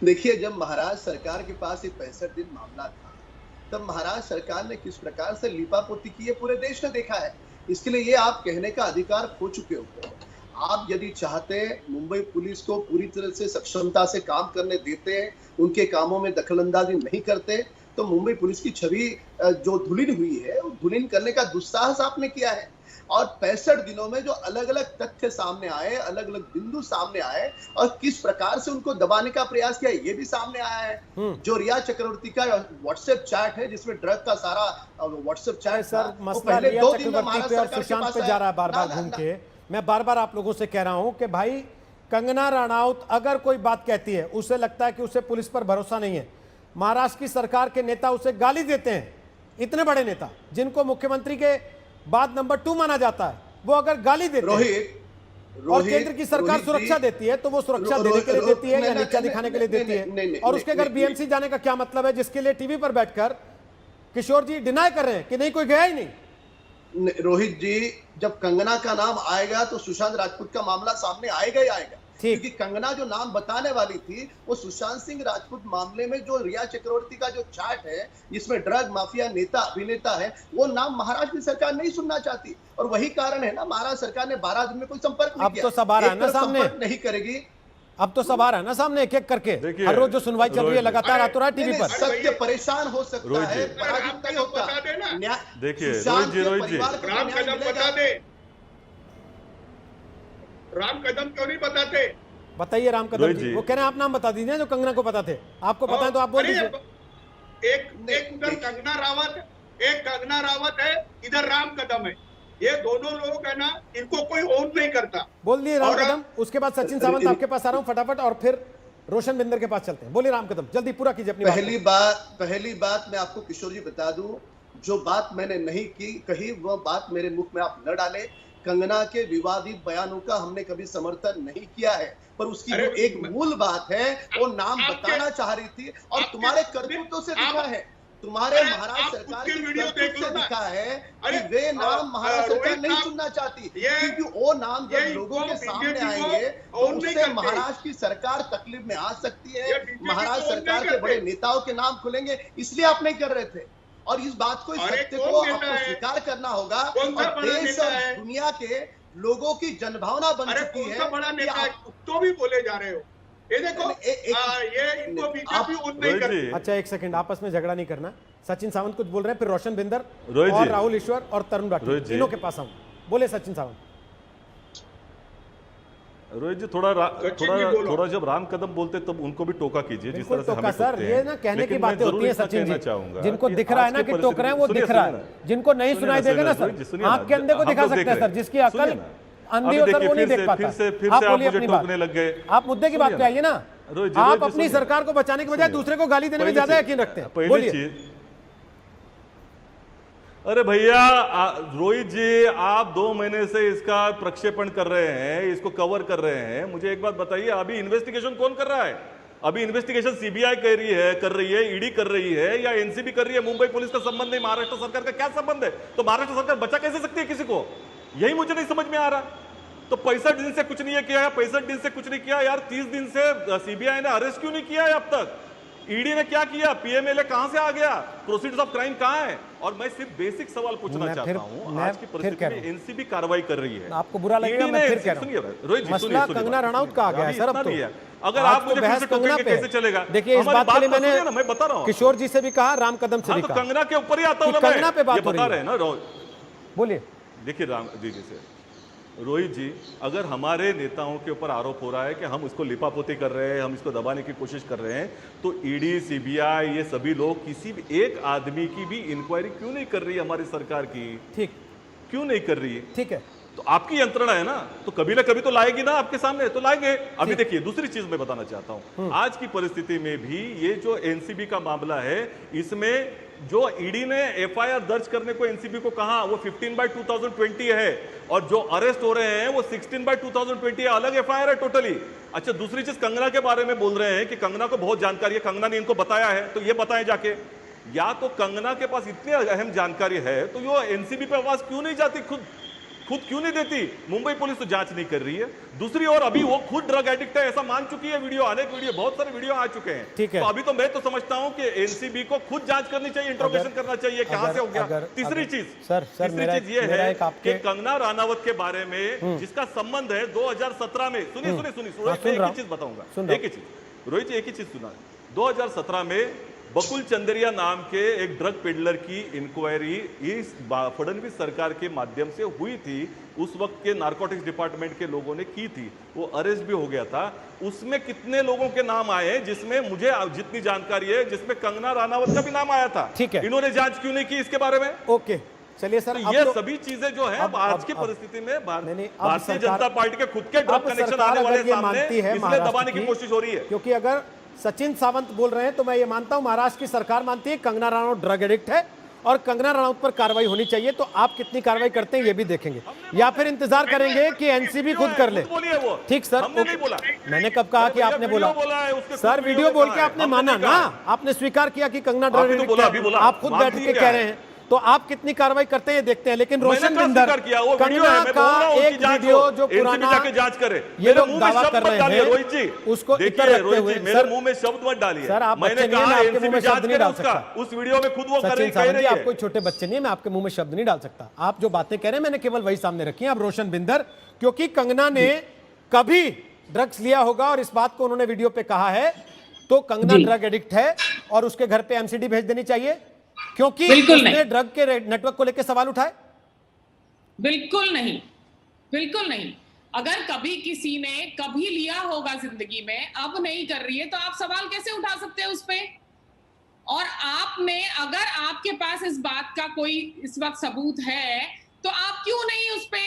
देखिए, जब महाराष्ट्र सरकार के पास ये 65 दिन मामला था, तब महाराष्ट्र सरकार ने किस प्रकार से लीपापोती की है पूरे देश ने देखा है। इसके लिए ये आप कहने का अधिकार खो चुके हो। आप यदि चाहते मुंबई पुलिस को पूरी तरह से सक्षमता से काम करने देते, उनके कामों में दखलंदाजी नहीं करते, तो मुंबई पुलिस की छवि जो धुलिन हुई है, वो धुलिन करने का दुस्साहस आपने किया है। और 65 दिनों में जो अलग अलग तथ्य सामने आए, अलग अलग बिंदु सामने आए और किस प्रकार से उनको दबाने का प्रयास किया, ये भी सामने आया है। जो रिया चक्रवर्ती का व्हाट्सएप चैट है, जिसमें ड्रग का सारा व्हाट्सएप चैट सर, मसला रिया चक्रवर्ती पे और सुशांत पे जा रहा है बार बार घूम के। मैं बार बार आप लोगों से कह रहा हूं कि भाई, कंगना रनौत अगर कोई बात कहती है, उसे लगता है कि उसे पुलिस पर भरोसा नहीं है। महाराष्ट्र की सरकार के नेता उसे गाली देते हैं, इतने बड़े नेता जिनको मुख्यमंत्री के बाद नंबर 2 माना जाता है, वो अगर गाली देते हैं और केंद्र की सरकार सुरक्षा देती है, तो वो सुरक्षा देने के लिए देती है या नीचा दिखाने के लिए देती है? और उसके घर बीएमसी जाने का क्या मतलब है, जिसके लिए टीवी पर बैठकर किशोर जी डिनाई कर रहे हैं कि नहीं, कोई गया ही नहीं। रोहित जी, जब कंगना का नाम आएगा तो सुशांत राजपूत का मामला सामने आएगा ही आएगा, क्योंकि कंगना जो नाम बताने वाली थी वो सुशांत सिंह राजपूत मामले में जो रिया चक्रवर्ती का जो चैट है, जिसमें ड्रग माफिया नेता अभिनेता है, वो नाम महाराष्ट्र की सरकार नहीं सुनना चाहती। और वही कारण है ना, महाराष्ट्र सरकार ने 12 दिन में कोई संपर्क नहीं किया। अब तो सब आ रहा है ना सामने, नहीं करेगी। अब तो सब आ रहा है ना सामने, एक एक करके। हर रोज जो सुनवाई चल रही है लगातार आ तो रहा है टीवी पर। सत्य परेशान हो सकता है, पराजित नहीं होता। देखिए रोहित जी, राम कदम बता दे, राम कदम क्यों नहीं बताते? बताइए राम कदम जी। वो कह रहे हैं आप नाम बता दीजिए जो कंगना को पता थे। आपको पता है तो आप बोल दीजिए। एक उधर कंगना रावत है, इधर राम कदम है। ये दोनों लोग है ना, इनको कोई ओन नहीं करता। बोल दिए राम कदम। उसके बाद सचिन सावंत आपके पास आ रहा हूं फटाफट, और फिर रोशन बिंदर के पास चलते हैं। बोलिए राम कदम, जल्दी पूरा कीजिए अपनी पहली बात मैं आपको किशोर जी बता दूं, जो बात मैंने नहीं की कही, वो बात मेरे मुख में आप न डाले। कंगना के विवादित बयानों का हमने कभी समर्थन नहीं किया है, पर उसकी जो एक मूल बात है वो नाम बताना चाह रही थी, और तुम्हारे करतूतों से दिखा है, तुम्हारे महाराष्ट्र सरकार की करतूत से दिखा है कि वे नाम महाराष्ट्र सरकार नहीं सुनना चाहती, क्योंकि वो नाम जब लोगों के सामने आएंगे तो उससे महाराष्ट्र की सरकार तकलीफ में आ सकती है। महाराष्ट्र सरकार के बड़े नेताओं के नाम खुलेंगे, इसलिए आप नहीं कर रहे थे। और इस बात को, इस सत्य को आपको स्वीकार करना होगा। और देश और दुनिया के लोगों की जनभावना बन चुकी है। बड़ा नेता तो भी बोले जा रहे हो, ये देखो, ये इनको बीजेपी उन नहीं करती। अच्छा एक सेकंड, आपस में झगड़ा नहीं करना। सचिन सावंत कुछ बोल रहे हैं, फिर रोशन बिंदर और राहुल ईश्वर और तरुण राठी, तीनों के पास आऊं। बोले सचिन सावंत। रोहित जी, थोड़ा जब राम कदम बोलते तब उनको भी टोका कीजिए, जिस तरह से हमें सर, ये ना कहने की बातें होती है सचिन जी। जिनको दिख रहा है ना कि टोक रहे हैं वो दिख रहा है, जिनको नहीं सुनाई देगा ना सर, आंख के अंधे को दिखा सकते हैं सर, जिसकी अकल अंधी होकर वो नहीं देख पाता। आप बोलिए अपनी बात, आप मुद्दे की बात पे आइए ना। आप अपनी सरकार को बचाने के बजाय दूसरे को गाली देने में ज्यादा यकीन रखते हैं। बोलिए। अरे भैया रोहित जी, आप 2 महीने से इसका प्रक्षेपण कर रहे हैं, इसको कवर कर रहे हैं। मुझे एक बात बताइए, अभी इन्वेस्टिगेशन कौन कर रहा है? अभी इन्वेस्टिगेशन सीबीआई कर रही है, ईडी कर रही है, या एनसीबी कर रही है? मुंबई पुलिस का संबंध नहीं, महाराष्ट्र सरकार का क्या संबंध है? तो महाराष्ट्र सरकार बचा कैसे सकती है किसी को? यही मुझे नहीं समझ में आ रहा। तो 65 दिन से कुछ नहीं किया, 65 दिन से कुछ नहीं किया यार। 30 दिन से सीबीआई ने अरेस्ट क्यों नहीं किया है अब तक? ईडी ने क्या किया? पीएमएलए कहां से आ गया? प्रोसीड्स ऑफ क्राइम कहां है? और मैं सिर्फ बेसिक सवाल पूछना चाहता हूं, आज की परिस्थिति में एनसीबी कार्रवाई कर रही है, आपको बुरा लगेगा, मैं फिर कह रहा हूं, मसला कंगना रनौत का आ गया है सर। अब तो अगर आप मुझे फिर से टोकेंगे कैसे चलेगा? देखिए, इस बात के लिए मैंने मैं बता रहा हूं, किशोर जी से भी कहा, राम कदम से भी कहा, कंगना के ऊपर ही आता हूं, कंगना पे बात हो रही है ना। बोलिए। देखिए राम जी से रोहित जी, अगर हमारे नेताओं के ऊपर आरोप हो रहा है कि हम उसको लिपापोती कर रहे हैं, हम इसको दबाने की कोशिश कर रहे हैं, तो ईडी, सीबीआई, ये सभी लोग किसी भी एक आदमी की भी इंक्वायरी क्यों नहीं कर रही है हमारी सरकार की? ठीक, क्यों नहीं कर रही है? ठीक है, तो आपकी यंत्रणा है ना, तो कभी ना कभी तो लाएगी ना आपके सामने, तो लाएंगे। अभी देखिए, दूसरी चीज मैं बताना चाहता हूं, आज की परिस्थिति में भी ये जो एनसीबी का मामला है, इसमें जो ईडी ने एफआईआर दर्ज करने को एनसीबी को कहा वो 15/2020 है, और जो अरेस्ट हो रहे हैं वो 16/2020 है, अलग एफआईआर है टोटली। अच्छा, दूसरी चीज कंगना के बारे में बोल रहे हैं कि कंगना को बहुत जानकारी है, कंगना ने इनको बताया है, तो ये बताएं जाके। या तो कंगना के पास इतनी अहम जानकारी है तो ये एनसीबी पे आवाज क्यों नहीं जाती, खुद क्यों नहीं देती? मुंबई पुलिस तो जांच नहीं कर रही है। दूसरी ओर अभी वो खुद ड्रग एडिक्ट है, ऐसा मान चुकी है, वीडियो, अनेक वीडियो, बहुत सारे वीडियो आ चुके हैं। ठीक है। तो अभी तो मैं तो समझता हूं कि एनसीबी को खुद जांच करनी चाहिए, इंट्रोगेशन करना चाहिए, कहां से हो गया। तीसरी चीज ये है कि कंगना रनावत के बारे में जिसका संबंध है 2017 में, सुनिए, एक ही चीज बताऊंगा, एक ही चीज रोहित जी, एक ही चीज सुना। 2017 में बकुल चंदेरिया नाम के एक ड्रग पेडलर की इंक्वायरी इस फडणवीस सरकार के माध्यम से हुई थी। उस वक्त के नारकोटिक्स डिपार्टमेंट के लोगों ने की थी, वो अरेस्ट भी हो गया था। उसमें कितने लोगों के नाम आए हैं, जिसमें मुझे जितनी जानकारी है, जिसमें कंगना रनावत का भी नाम आया था। ठीक है, इन्होंने जांच क्यों नहीं की इसके बारे में? ओके, चलिए सर, तो ये सभी चीजें जो है आज की परिस्थिति में भारतीय जनता पार्टी के खुद के ड्रग कनेक्शन आने वाले सामने, इसलिए दबाने की कोशिश हो रही है। क्योंकि अगर सचिन सावंत बोल रहे हैं तो मैं ये मानता हूं महाराष्ट्र की सरकार मानती है कंगना रनौत ड्रग एडिक्ट है और कंगना रनौत पर कार्रवाई होनी चाहिए। तो आप कितनी कार्रवाई करते हैं ये भी देखेंगे, या फिर इंतजार करेंगे कि एनसीबी खुद कर ले। ठीक सर, मैंने कब कहा कि आपने बोला? सर, वीडियो बोल के आपने माना ना, आपने स्वीकार किया कि कंगना ड्रग एडिक्ट है, आप खुद बैठ के कह रहे हैं। तो आप कितनी कार्रवाई करते हैं देखते हैं। लेकिन रोशन बिंदर, कंगना का एक वीडियो जो पुराना जांच करे, ये लोग दावा कर रहे हैं, रोहित जी उसको इतर रखते हुए मेरे मुंह में शब्द मत डालिए। सर, आप मैंने कहा आपके मुंह में शब्द नहीं डाल सकता। उस वीडियो में खुद वो कर रही है। आप कोई छोटे बच्चे नहीं है, मैं आपके मुंह में शब्द नहीं डाल सकता। आप जो बातें कह रहे हैं मैंने केवल वही सामने रखी है। अब रोशन बिंदर, क्योंकि कंगना ने कभी ड्रग्स लिया होगा और इस बात को उन्होंने वीडियो पे कहा है, तो कंगना ड्रग एडिक्ट है और उसके घर पे एमसीडी भेज देनी चाहिए, क्योंकि उसने ड्रग के नेटवर्क को लेकर सवाल उठाए। बिल्कुल नहीं, बिल्कुल नहीं। अगर कभी किसी ने कभी लिया होगा जिंदगी में, अब नहीं कर रही है, तो आप सवाल कैसे उठा सकते हैं उस पे? और आपने, अगर आपके पास इस बात का कोई इस वक्त सबूत है, तो आप क्यों नहीं उस पे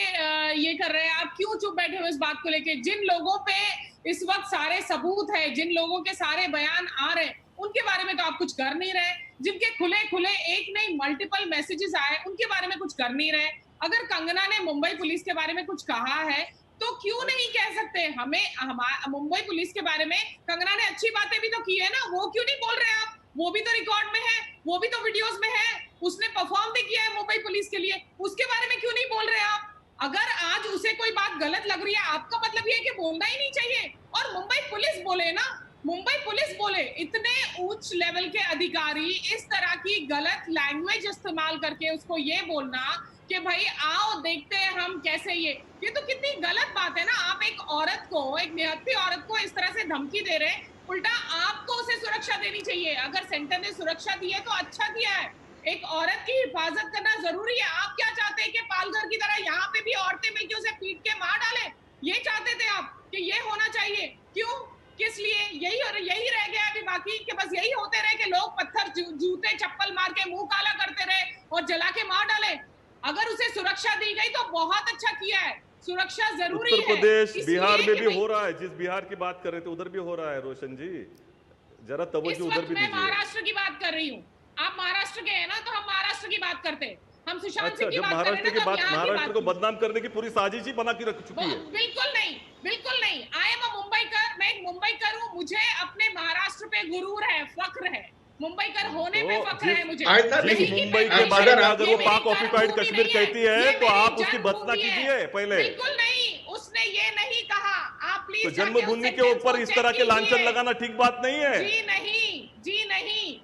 ये कर रहे हैं? आप क्यों चुप बैठे हुए इस बात को लेके? जिन लोगों पे इस वक्त सारे सबूत है, जिन लोगों के सारे बयान आ रहे हैं, उनके बारे में तो आप कुछ कर नहीं रहे। जिनके खुले खुले एक नहीं मल्टीपल मैसेजेस आए, उनके बारे में कुछ कर नहीं रहे। अगर कंगना ने मुंबई पुलिस के बारे में कुछ कहा है, तो क्यों नहीं कह सकते? हमें मुंबई पुलिस के बारे में कंगना ने अच्छी बातें भी तो की है ना, वो क्यों नहीं बोल रहे आप? वो भी तो रिकॉर्ड में है, वो भी तो वीडियोस में है, उसने परफॉर्म भी किया है मुंबई पुलिस के लिए, उसके बारे में क्यों नहीं बोल रहे आप? अगर आज उसे कोई बात गलत लग रही है, आपका मतलब ये है कि बोलना ही नहीं चाहिए। और मुंबई पुलिस बोले ना, मुंबई पुलिस बोले, इतने उच्च लेवल के अधिकारी इस तरह की गलत लैंग्वेज इस्तेमाल करके उसको ये बोलना कि भाई आओ देखते हैं हम कैसे, ये तो कितनी गलत बात है ना। आप एक औरत को, एक निहत्थी औरत को इस तरह से धमकी दे रहे हैं, उल्टा आपको उसे सुरक्षा देनी चाहिए। अगर सेंटर ने सुरक्षा दी है तो अच्छा किया है। एक औरत की हिफाजत करना जरूरी है। आप क्या चाहते हैं कि पालघर की तरह यहाँ पे भी औरतें मिलकर उसे पीट के मार डाले? ये चाहते थे आप कि ये होना चाहिए? क्यों, किस लिए? यही रह गया अभी बाकी, कि बस यही होते रहे कि लोग पत्थर, जूते, चप्पल मार के मुंह काला करते रहे और जला के मार डाले। अगर उसे सुरक्षा दी गई तो बहुत अच्छा किया है। सुरक्षा जरूरी है। उत्तर प्रदेश, बिहार में भी हो रहा है। जिस बिहार की बात कर रहे थे उधर भी हो रहा है। रोशन जी, जरा तवज्जो उधर भी दीजिए। मैं महाराष्ट्र की बात कर रही हूँ, आप महाराष्ट्र के हैं ना, तो हम महाराष्ट्र की बात करते हैं। हम सुशांत सिंह की बात कर रहे हैं ना, तो महाराष्ट्र को बदनाम करने की पूरी साजिश ही बना के रख चुकी है। बिल्कुल नहीं, बिल्कुल नहीं। आई एम अ मुंबईकर, मैं एक मुंबईकर हूँ, मुझे अपने महाराष्ट्र पे गुरूर है, फख्र है, मुंबईकर होने पे फख्र है मुझे। मुंबई के बारे में अगर वो पाक ऑक्युपाइड कश्मीर कहती है तो आप उसकी भत्सना कीजिए पहले। बिल्कुल नहीं, उसने ये नहीं कहा। आप प्लीज, तो जन्मभूमि के ऊपर इस तरह के लांछन लगाना ठीक बात नहीं है। जी नहीं, जी नहीं।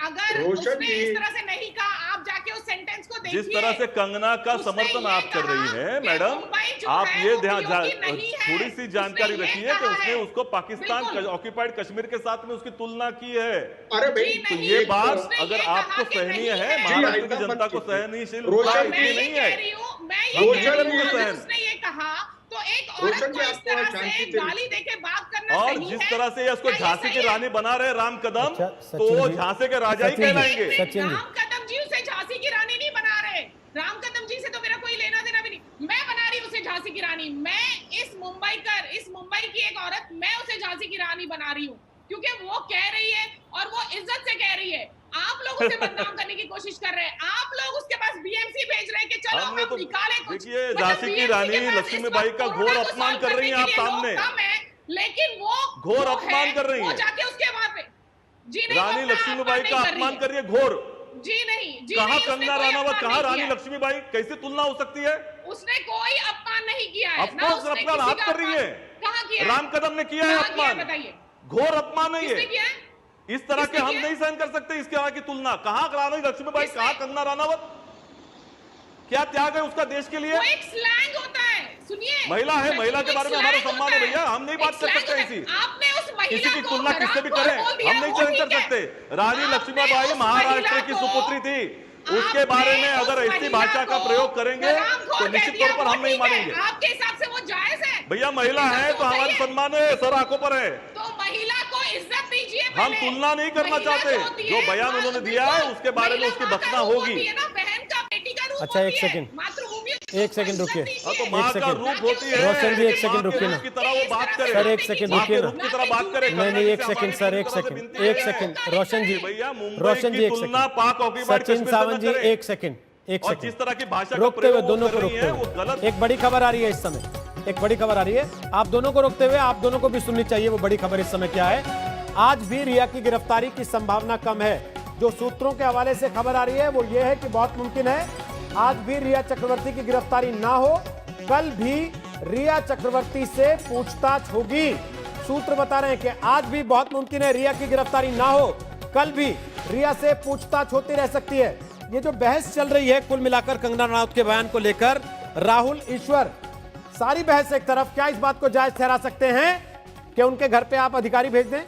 अगर उसने इस तरह से नहीं कहा, आप जाके उस सेंटेंस को देखिए। जिस तरह से कंगना का समर्थन आप कर रही हैं मैडम, आप ये ध्यान, थोड़ी सी जानकारी रखिए कि उसने उसको पाकिस्तान ऑक्युपाइड कश्मीर के साथ में उसकी तुलना की है। तो ये बात अगर आपको सहनीय है, महाराष्ट्र की जनता को सहनशील इतनी नहीं है। मैं ये कहा तो एक औरत रोशन को जी, इस आपको तरह शांति से से- गाली देके बात करना और सही जिस है? तरह से उसको क्या ये झांसी सही की है? रानी बना रहे राम कदम, अच्छा, तो सचिन वो जी। झांसी के राजा ही सचिन जी। कहलाएंगे। सचिन जी। राम कदम जी उसे झांसी की रानी नहीं बना रहे। राम कदम जी से तो मेरा कोई लेना देना भी नहीं। मैं बना रही हूँ उसे झांसी की रानी। मैं इस मुंबई की एक औरत, मैं उसे झांसी की रानी बना रही हूँ क्योंकि वो कह रही है और वो इज्जत से कह रही है। आप लोग उसे बदनाम करने की कोशिश कर रहे हैं। आप लोग उसके पास बीएमसी भेज रहे हैं कि चलो हमने हम तो निकाले कुछ। देखिए, मतलब झांसी की BMC रानी के पास लक्ष्मीबाई इस का वक्त घोर कोरोना को अपमान solve कर रही हैं करने आप के लिए सामने। लोग कम हैं, लेकिन वो घोर जो अपमान है, कर रही वो हैं। जाके उसके वहां पे जी नहीं, रानी वो अपना लक्ष्मीबाई अपमान का नहीं कर अपमान रही कर रही है घोर। जी नहीं, जी कहाँ नहीं, उसने कंगना कोई रनावत, अपमान कहाँ नहीं रानी किया है। लक्ष्मीबाई, कैसे तुलना हो सकती है? उसने कोई अपमान नहीं किया है। Of ना course, उसने अपमान किसी आप का कर रही अपमान है। कहाँ किया है? राम कदम ने किया है कहाँ किया है अपमान, बताइए? घोर अपमान है किसने ये। किया है? इस तरह के किसने हम किया? नहीं सहन कर सकते इसके आगे की तुलना। कहाँ रानी लक्ष्मीबाई, किसने? कहाँ कंगना रनावत? क्या त्याग है उसका देश के लिए? वो एक स्लैंग होता है, सुनिए। महिला है, सचिन, महिला वो के एक बारे में हमारा स्लैंग सम्मान होता है भैया, हम नहीं एक बात कर स्लैंग सकते होता है। ऐसी। आपने उस महिला किसी की को तुलना किससे भी हरामखोर करें, बोल दिया, हम नहीं वो सहन ठीक कर है। सकते। रानी आपने लक्ष्मीबाई उस महाराष्ट्र महिला की को- सुपुत्री थी, उसके आपने बारे में उस अगर ऐसी महिला भाषा का को प्रयोग करेंगे हरामखोर तो कह निश्चित दिया, तौर पर वो हम नहीं ठीक है। मानेंगे। आपके हिसाब से वो जायज है? भैया महिला आपके है हिसाब तो से वो हमारा सही है? सम्मान है, सर आंखों पर है। तो महिला को इज्जत दीजिए। हम पहले। तुलना नहीं करना महिला चाहते। होती जो है, बयान माँ- उन्होंने दिया है, बिल्कुल, उसके बारे में महिला उसकी माँ का भत्सना रूप होगी। होती है ना, बहन का, बेटी का रूप अच्छा, होती एक है। सेकंड। मातृभूमि एक सेकंड रुकिए। हाँ, तो एक माँ का सेकंड। रूप होती है। रोशन जी, एक सेकंड माँ के रुकिए ना। रूप की तरह वो बात करे। सर, एक सेकंड माँ रुकिए के ना। रूप की तरह बात करे। नहीं नहीं, एक सेकंड सर, एक सेकंड, एक सेकंड। रोशन जी, भैया मुंबई रोशन जी, की एक तुलना सेकंड। पाक ऑक्यूपाइड सचिन कश्मीर से सावंत न जी, करें। एक सेकंड, एक और सेकंड। जिस तरह की भाषा का रोकते हुए, प्रयोग दोनों कर को रही रोकते हैं, वो हुए गलत। एक बड़ी खबर आ रही है इस समय, एक बड़ी खबर आ रही है, आप दोनों को रोकते हुए आप दोनों को भी सुननी चाहिए वो बड़ी खबर इस समय क्या है। आज भी रिया की गिरफ्तारी की संभावना कम है। जो सूत्रों के हवाले से खबर आ रही है वो ये है कि बहुत मुमकिन है आज भी रिया चक्रवर्ती की गिरफ्तारी ना हो, कल भी रिया चक्रवर्ती से पूछताछ होगी। सूत्र बता रहे हैं कि आज भी बहुत मुमकिन है रिया की गिरफ्तारी ना हो, कल भी रिया से पूछताछ होती रह सकती है। ये जो बहस चल रही है कुल मिलाकर कंगना रनावत के बयान को लेकर, राहुल ईश्वर, सारी बहस एक तरफ, क्या इस बात को जायज ठहरा सकते हैं कि उनके घर पे आप अधिकारी भेज दें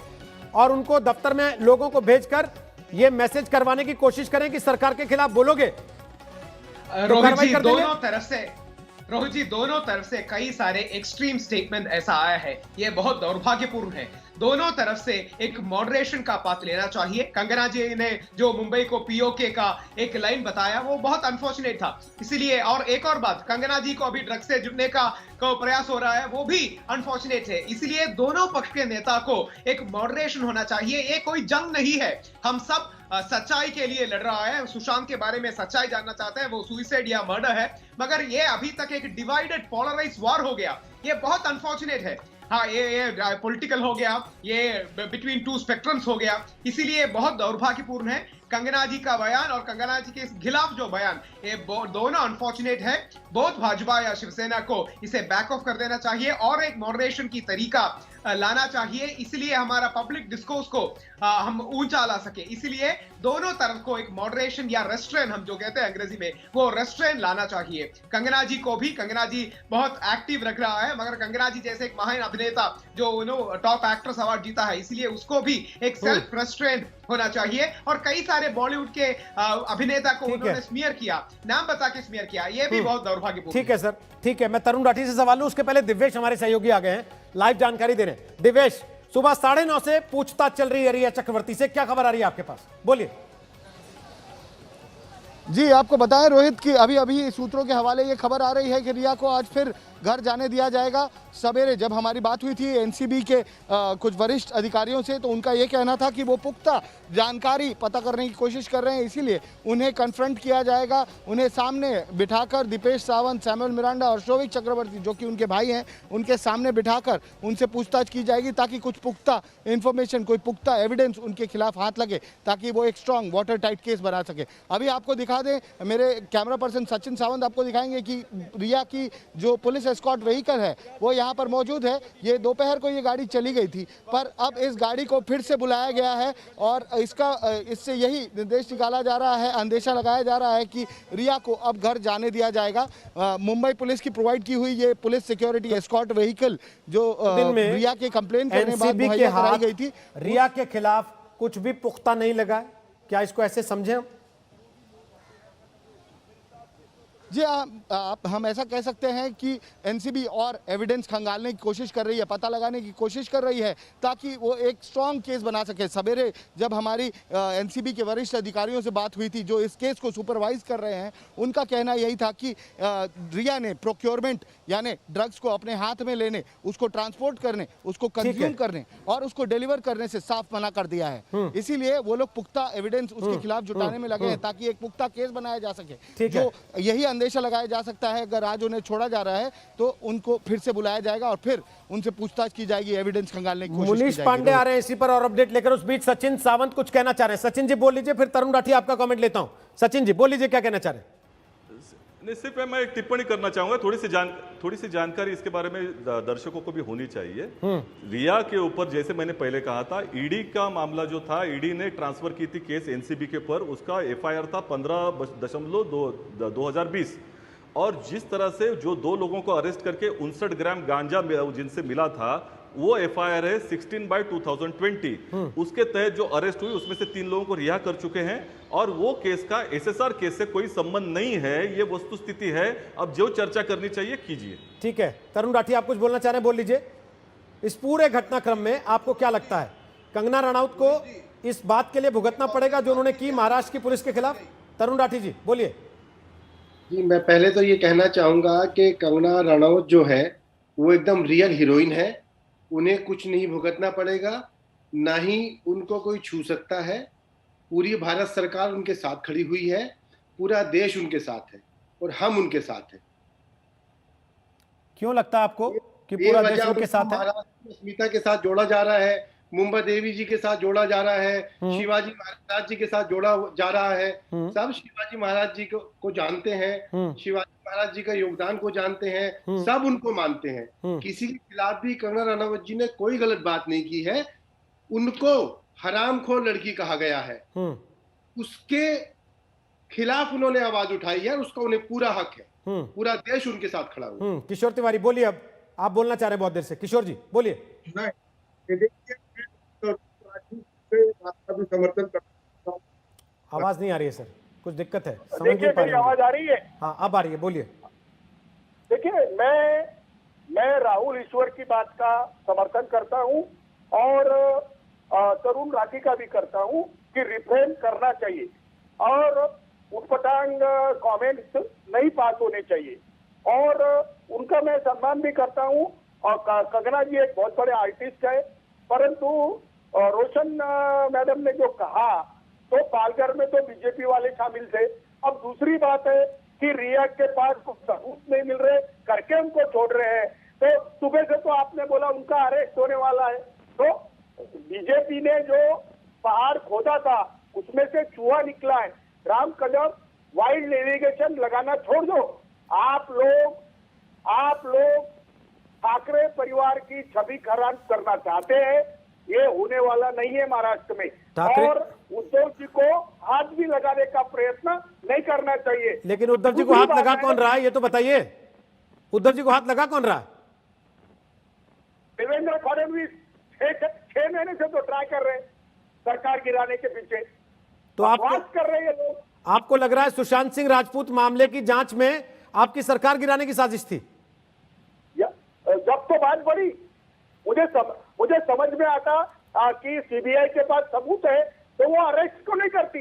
और उनको दफ्तर में लोगों को भेजकर ये मैसेज करवाने की कोशिश करें कि सरकार के खिलाफ बोलोगे तो रोहित कार्रवाई जी, कर देंगे? रोहित जी, दोनों तरफ से कई सारे एक्सट्रीम स्टेटमेंट ऐसा आया है, ये बहुत दुर्भाग्यपूर्ण है। दोनों तरफ से एक मॉडरेशन का पाथ लेना चाहिए। कंगना जी ने जो मुंबई को पीओके का एक लाइन बताया वो बहुत अनफॉर्चुनेट था, इसीलिए। और एक और बात, कंगना जी को अभी ड्रग्स से जुड़ने का प्रयास हो रहा है, वो भी अनफॉर्चुनेट है। इसलिए दोनों पक्ष के नेता को एक मॉडरेशन होना चाहिए। ये कोई जंग नहीं है, हम सब सच्चाई के लिए लड़ रहा है। सुशांत के बारे में सच्चाई जानना चाहते हैं, वो सुइसाइड या मर्डर है, मगर ये अभी तक एक डिवाइडेड पोलराइज वॉर हो गया, ये बहुत अनफॉर्चुनेट है। हाँ, ये पॉलिटिकल हो गया, ये बिटवीन टू स्पेक्ट्रम्स हो गया, इसीलिए बहुत दुर्भाग्यपूर्ण है। कंगना जी का बयान और कंगना जी के खिलाफ जो बयान, ये दोनों अनफॉर्चुनेट है। बहुत भाजपा या शिवसेना को इसे बैक ऑफ कर देना चाहिए और एक मॉडरेशन की तरीका लाना चाहिए, इसलिए हमारा पब्लिक डिस्कोर्स को हम ऊंचा ला सके। इसलिए दोनों तरफ को एक मॉडरेशन या रेस्ट्रेन, हम जो कहते हैं अंग्रेजी में, वो रेस्ट्रेन लाना चाहिए। कंगना जी को भी, कंगना जी बहुत एक्टिव रख रहा है, मगर कंगना जी जैसे एक महान अभिनेता जो टॉप एक्ट्रेस अवार्ड जीता है, इसलिए उसको भी एक सेल्फ रेस्ट्रेन होना चाहिए। और कई सारे बॉलीवुड के अभिनेता को उन्होंने स्मीयर किया, नाम बता के स्मीयर किया, ये भी बहुत दुर्भाग्यपूर्ण। ठीक है सर, ठीक है। मैं तरुण राठी से सवाल लूं, उसके पहले दिव्येश हमारे सहयोगी आ गए हैं, लाइव जानकारी दे रहे हैं। दिव्येश, सुबह 9:30 से पूछताछ चल रही है रिया चक्रवर्ती से, क्या खबर आ रही है आपके पास, बोलिए। जी, आपको बताएं रोहित कि अभी अभी सूत्रों के हवाले ये खबर आ रही है कि रिया को आज फिर घर जाने दिया जाएगा। सवेरे जब हमारी बात हुई थी एनसीबी के कुछ वरिष्ठ अधिकारियों से, तो उनका ये कहना था कि वो पुख्ता जानकारी पता करने की कोशिश कर रहे हैं, इसीलिए उन्हें कन्फ्रंट किया जाएगा। उन्हें सामने बिठाकर दीपेश सावंत, सैमुअल मिरांडा और शोविक चक्रवर्ती जो कि उनके भाई हैं, उनके सामने बिठाकर उनसे पूछताछ की जाएगी ताकि कुछ पुख्ता इन्फॉर्मेशन, कोई पुख्ता एविडेंस उनके खिलाफ हाथ लगे, ताकि वो एक स्ट्रॉन्ग वाटर टाइट केस बना सके। अभी आपको दिखा दें, मेरे कैमरा पर्सन सचिन सावंत आपको दिखाएंगे कि रिया की जो पुलिस एस्कॉर्ट व्हीकल है वो यहाँ पर मौजूद है। ये दोपहर को ये गाड़ी चली गई थी, पर अब इस गाड़ी को फिर से बुलाया गया है और इससे यही निर्देश निकाला जा रहा है, अंदेशा लगाया जा रहा है कि रिया को अब घर जाने दिया जाएगा। मुंबई पुलिस की प्रोवाइड की हुई ये पुलिस सिक्योरिटी एस्कॉर्ट व्हीकल जो रिया के कंप्लेन करने बाद मुहैया कराई गई थी, रिया के खिलाफ कुछ भी पुख्ता नहीं लगा है, क्या इसको ऐसे समझें हम? जी हम ऐसा कह सकते हैं कि एनसीबी और एविडेंस खंगालने की कोशिश कर रही है, पता लगाने की कोशिश कर रही है ताकि वो एक स्ट्रॉन्ग केस बना सके। सवेरे जब हमारी एनसीबी के वरिष्ठ अधिकारियों से बात हुई थी जो इस केस को सुपरवाइज कर रहे हैं, उनका कहना यही था कि रिया ने प्रोक्योरमेंट यानी ड्रग्स को अपने हाथ में लेने, उसको ट्रांसपोर्ट करने, उसको कंज्यूम करने और उसको डिलीवर करने से साफ मना कर दिया है। इसीलिए वो लोग पुख्ता एविडेंस उसके खिलाफ जुटाने में लगे हैं ताकि एक पुख्ता केस बनाया जा सके। जो यही अंदेशा लगाया जा सकता है अगर आज उन्हें छोड़ा जा रहा है तो उनको फिर से बुलाया जाएगा और फिर उनसे पूछताछ की जाएगी, एविडेंस खंगालने की कोशिश की मुनीष जाएगी। पांडे आ रहे हैं इसी पर और अपडेट लेकर। उस बीच सचिन सावंत कुछ कहना चाह रहे हैं। सचिन जी बोल लीजिए, फिर तरुण राठी आपका कमेंट लेता हूं। सचिन जी बोल लीजिए, क्या कहना चाह रहे हैं? नहीं, सिर्फ मैं एक टिप्पणी करना चाहूंगा। थोड़ी सी जानकारी इसके बारे में दर्शकों को भी होनी चाहिए। रिया के ऊपर जैसे मैंने पहले कहा था, ईडी का मामला जो था, ईडी ने ट्रांसफर की थी केस एनसीबी के ऊपर। उसका एफआईआर था 15/2/2020 और जिस तरह से जो 2 लोगों को अरेस्ट करके 59 ग्राम गांजा जिनसे मिला था, वो एफआईआर है 16/2020। उसके तहत जो अरेस्ट हुई उसमें से 3 लोगों को रिहा कर चुके हैं और वो केस का एसएसआर केस से कोई संबंध नहीं है। ये वस्तुस्थिति है। अब जो चर्चा करनी चाहिए कीजिए। ठीक है, तरुण राठी आप कुछ बोलना चाह रहे हैं, बोल लीजिए। इस पूरे घटनाक्रम में आपको क्या लगता है, कंगना रनौत को इस बात के लिए भुगतना पड़ेगा जो उन्होंने की महाराष्ट्र की पुलिस के खिलाफ? तरुण राठी जी बोलिए। जी, मैं पहले तो ये कहना चाहूंगा कि कंगना रनौत जो है वो एकदम रियल हीरोइन है। उन्हें कुछ नहीं भुगतना पड़ेगा, ना ही उनको कोई छू सकता है। पूरी भारत सरकार उनके साथ खड़ी हुई है, पूरा देश उनके साथ है और हम उनके साथ हैं। क्यों लगता है आपको कि पूरा देश उनके साथ है? महाराष्ट्र में स्मिता के साथ जोड़ा जा रहा है, मुंबा देवी जी के साथ जोड़ा जा रहा है, शिवाजी महाराज जी के साथ जोड़ा जा रहा है। सब शिवाजी महाराज जी को जानते हैं, शिवाजी महाराज जी का योगदान को जानते हैं, सब उनको मानते हैं। किसी के खिलाफ भी कंगना रनौत जी ने कोई गलत बात नहीं की है। उनको हरामखोर लड़की कहा गया है, उसके खिलाफ उन्होंने आवाज उठाई है, उसका उन्हें पूरा हक है। पूरा देश उनके साथ खड़ा हुआ। किशोर तिवारी बोलिए, अब आप बोलना चाह रहे हैं बहुत देर से। किशोर जी बोलिए। समर्थन करता हूं। आवाज नहीं आ रही है सर, कुछ दिक्कत है, समझ देखिए नहीं पा मेरी आवाज आ रही है? हाँ अब आ रही है, बोलिए। देखिए मैं राहुल ईश्वर की बात का समर्थन करता हूं और तरुण राठी का भी करता हूं कि रिफ्रेन करना चाहिए और उटपटांग कमेंट्स नहीं पास होने चाहिए और उनका मैं सम्मान भी करता हूं। और कंगना जी एक बहुत बड़े आर्टिस्ट है, परंतु रोशन मैडम ने जो कहा तो पालघर में तो बीजेपी वाले शामिल थे। अब दूसरी बात है कि रिया के पास कुछ सबूत नहीं मिल रहे करके उनको छोड़ रहे हैं। तो सुबह से तो आपने बोला उनका अरेस्ट होने वाला है, तो बीजेपी ने जो पहाड़ खोदा था उसमें से चूहा निकला है। राम कदम वाइल्ड इरिगेशन लगाना छोड़ दो। आप लोग ठाकरे परिवार की छवि खराब करना चाहते हैं, ये होने वाला नहीं है महाराष्ट्र में। और उद्धव जी को हाथ भी लगाने का प्रयत्न नहीं करना चाहिए। लेकिन उद्धव जी को हाथ लगा कौन रहा है, ये तो बताइए। उद्धव जी को हाथ लगा कौन रहा है? देवेंद्र फडणवीस 6 महीने से तो ट्राई कर रहे हैं सरकार गिराने के पीछे, तो आपको कर रहे हैं लोग। आपको लग रहा है सुशांत सिंह राजपूत मामले की जांच में आपकी सरकार गिराने की साजिश थी? जब तो बात बढ़ी, मुझे समझ में आता कि सीबीआई के पास सबूत है तो वो अरेस्ट क्यों नहीं करती?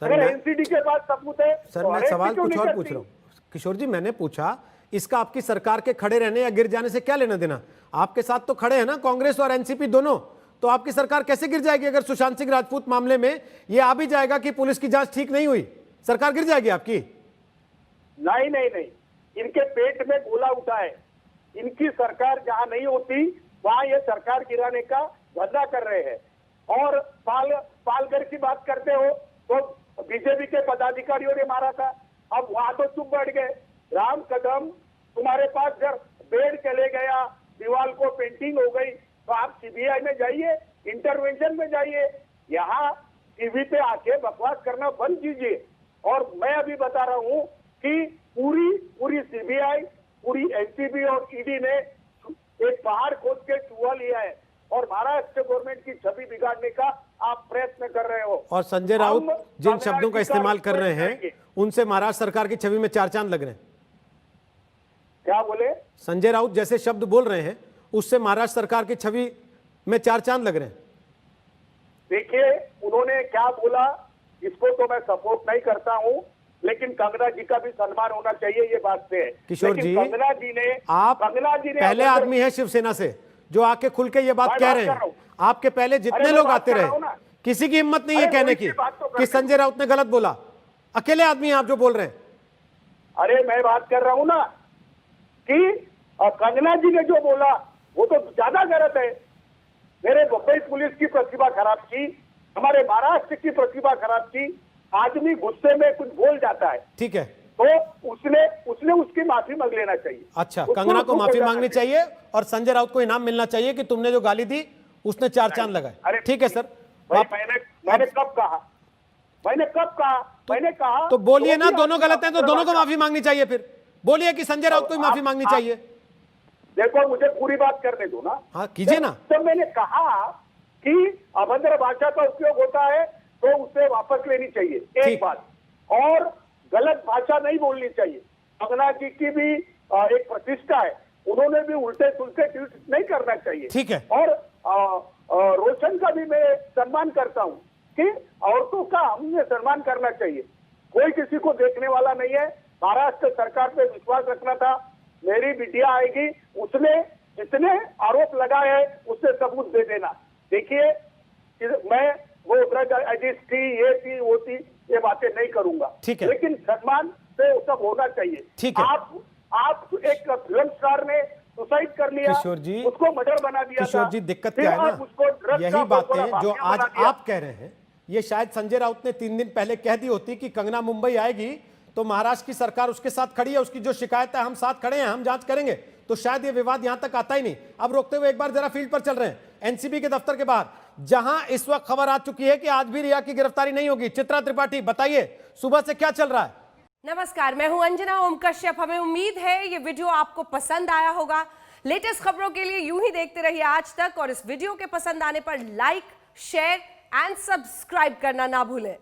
अगर एनसीडी के पास सबूत है सर तो मैं सवाल कुछ और पूछ रहा हूँ। किशोर जी, मैंने पूछा इसका आपकी सरकार के खड़े रहने या गिर जाने से क्या लेना देना? आपके साथ तो खड़े हैं ना कांग्रेस और एनसीपी दोनों, तो आपकी सरकार कैसे गिर जाएगी? अगर सुशांत सिंह राजपूत मामले में ये आ भी जाएगा कि पुलिस की जांच ठीक नहीं हुई, सरकार गिर जाएगी आपकी? नहीं, इनके पेट में गोला उठा है। इनकी सरकार जहां नहीं होती वहां ये सरकार गिराने का धंधा कर रहे हैं। और पालघर की बात करते हो तो बीजेपी के पदाधिकारियों ने मारा था, अब वहां तो चुप बैठ गए। राम कदम, तुम्हारे पास जब बेड चले गया, दीवार को पेंटिंग हो गई, तो आप सीबीआई में जाइए, इंटरवेंशन में जाइए। यहाँ टीवी पे आके बकवास करना बंद कीजिए। और मैं अभी बता रहा हूँ कि पूरी सीबीआई, पूरी एनसीबी और ईडी ने एक पहाड़ खोद के चूहा लिया है और महाराष्ट्र गवर्नमेंट की छवि बिगाड़ने का आप प्रयत्न कर रहे हो। और संजय राउत जिन शब्दों का इस्तेमाल कर रहे हैं उनसे महाराष्ट्र सरकार की छवि में चार चांद लग रहे हैं। क्या बोले? संजय राउत जैसे शब्द बोल रहे हैं उससे महाराष्ट्र सरकार की छवि में चार चांद लग रहे हैं। देखिए, उन्होंने क्या बोला इसको तो मैं सपोर्ट नहीं करता हूं, लेकिन कंगना जी का भी सम्मान होना चाहिए, ये बात से है। किशोर जी, कंगना जी ने पहले आदमी है शिवसेना से जो आके खुल के ये बात कह रहे हैं। आपके पहले जितने लोग आते रहे, किसी की हिम्मत नहीं है कहने की कि संजय राउत ने गलत बोला। अकेले आदमी हैं आप जो बोल रहे हैं। अरे मैं बात कर रहा हूं ना कि कंगना जी ने जो बोला वो तो ज्यादा गलत है। मेरे मुंबई पुलिस की प्रतिभा खराब की, हमारे महाराष्ट्र की प्रतिभा खराब की। आदमी गुस्से में कुछ बोल जाता है, ठीक है, तो उसने उसकी माफी मांग लेना चाहिए। अच्छा, कंगना को माफी मांगनी चाहिए और संजय राउत को इनाम मिलना चाहिए कि तुमने जो गाली दी उसने चार चांद लगाए। ठीक है सर, मैंने कब कहा? मैंने कहा तो बोलिए ना, दोनों गलत हैं तो दोनों को माफी मांगनी चाहिए। फिर बोलिए कि संजय राउत को ही माफी मांगनी चाहिए। देखो, मुझे पूरी बात करने दो ना। हाँ, कीजिए ना। तो मैंने कहा कि अभद्र भाषा का उपयोग होता है तो उसे वापस लेनी चाहिए, एक बात, और गलत भाषा नहीं बोलनी चाहिए। कंगना जी की भी एक प्रतिष्ठा है, उन्होंने भी उल्टे सुलटे ट्वीट नहीं करना चाहिए। ठीक है। और रोशन का भी मैं सम्मान करता हूं कि औरतों का हमने सम्मान करना चाहिए। कोई किसी को देखने वाला नहीं है। महाराष्ट्र सरकार पे विश्वास रखना था। मेरी बिटिया आएगी, उसने जितने आरोप लगाए हैं उससे सबूत दे देना। देखिए, मैं वो ड्रग थी, ये थी, वो थी, ये बातें नहीं करूंगा। ठीक है, लेकिन सम्मान से वो सब होना चाहिए। ठीक है। आप एक फिल्म स्टार ने सुसाइड कर लिया, किशोर जी, उसको मर्डर बना दिया। किशोर जी, दिक्कत क्या है ना, यही बातें जो आज आप कह रहे हैं ये शायद संजय राउत ने 3 दिन पहले कह दी होती कि कंगना मुंबई आएगी तो महाराष्ट्र की सरकार उसके साथ खड़ी है, उसकी जो शिकायत है हम साथ खड़े हैं, हम जांच करेंगे, तो शायद ये विवाद यहां तक आता ही नहीं। अब रोकते हुए एक बार जरा फील्ड पर चल रहे हैं, एनसीबी के दफ्तर के बाहर, जहां इस वक्त खबर आ चुकी है कि आज भी रिया की गिरफ्तारी नहीं होगी। चित्रा त्रिपाठी, बताइए सुबह से क्या चल रहा है? नमस्कार, मैं हूं अंजना ओम कश्यप। हमें उम्मीद है ये वीडियो आपको पसंद आया होगा। लेटेस्ट खबरों के लिए यूं ही देखते रहिए आज तक, और इस वीडियो के पसंद आने पर लाइक, शेयर एंड सब्सक्राइब करना ना भूलें।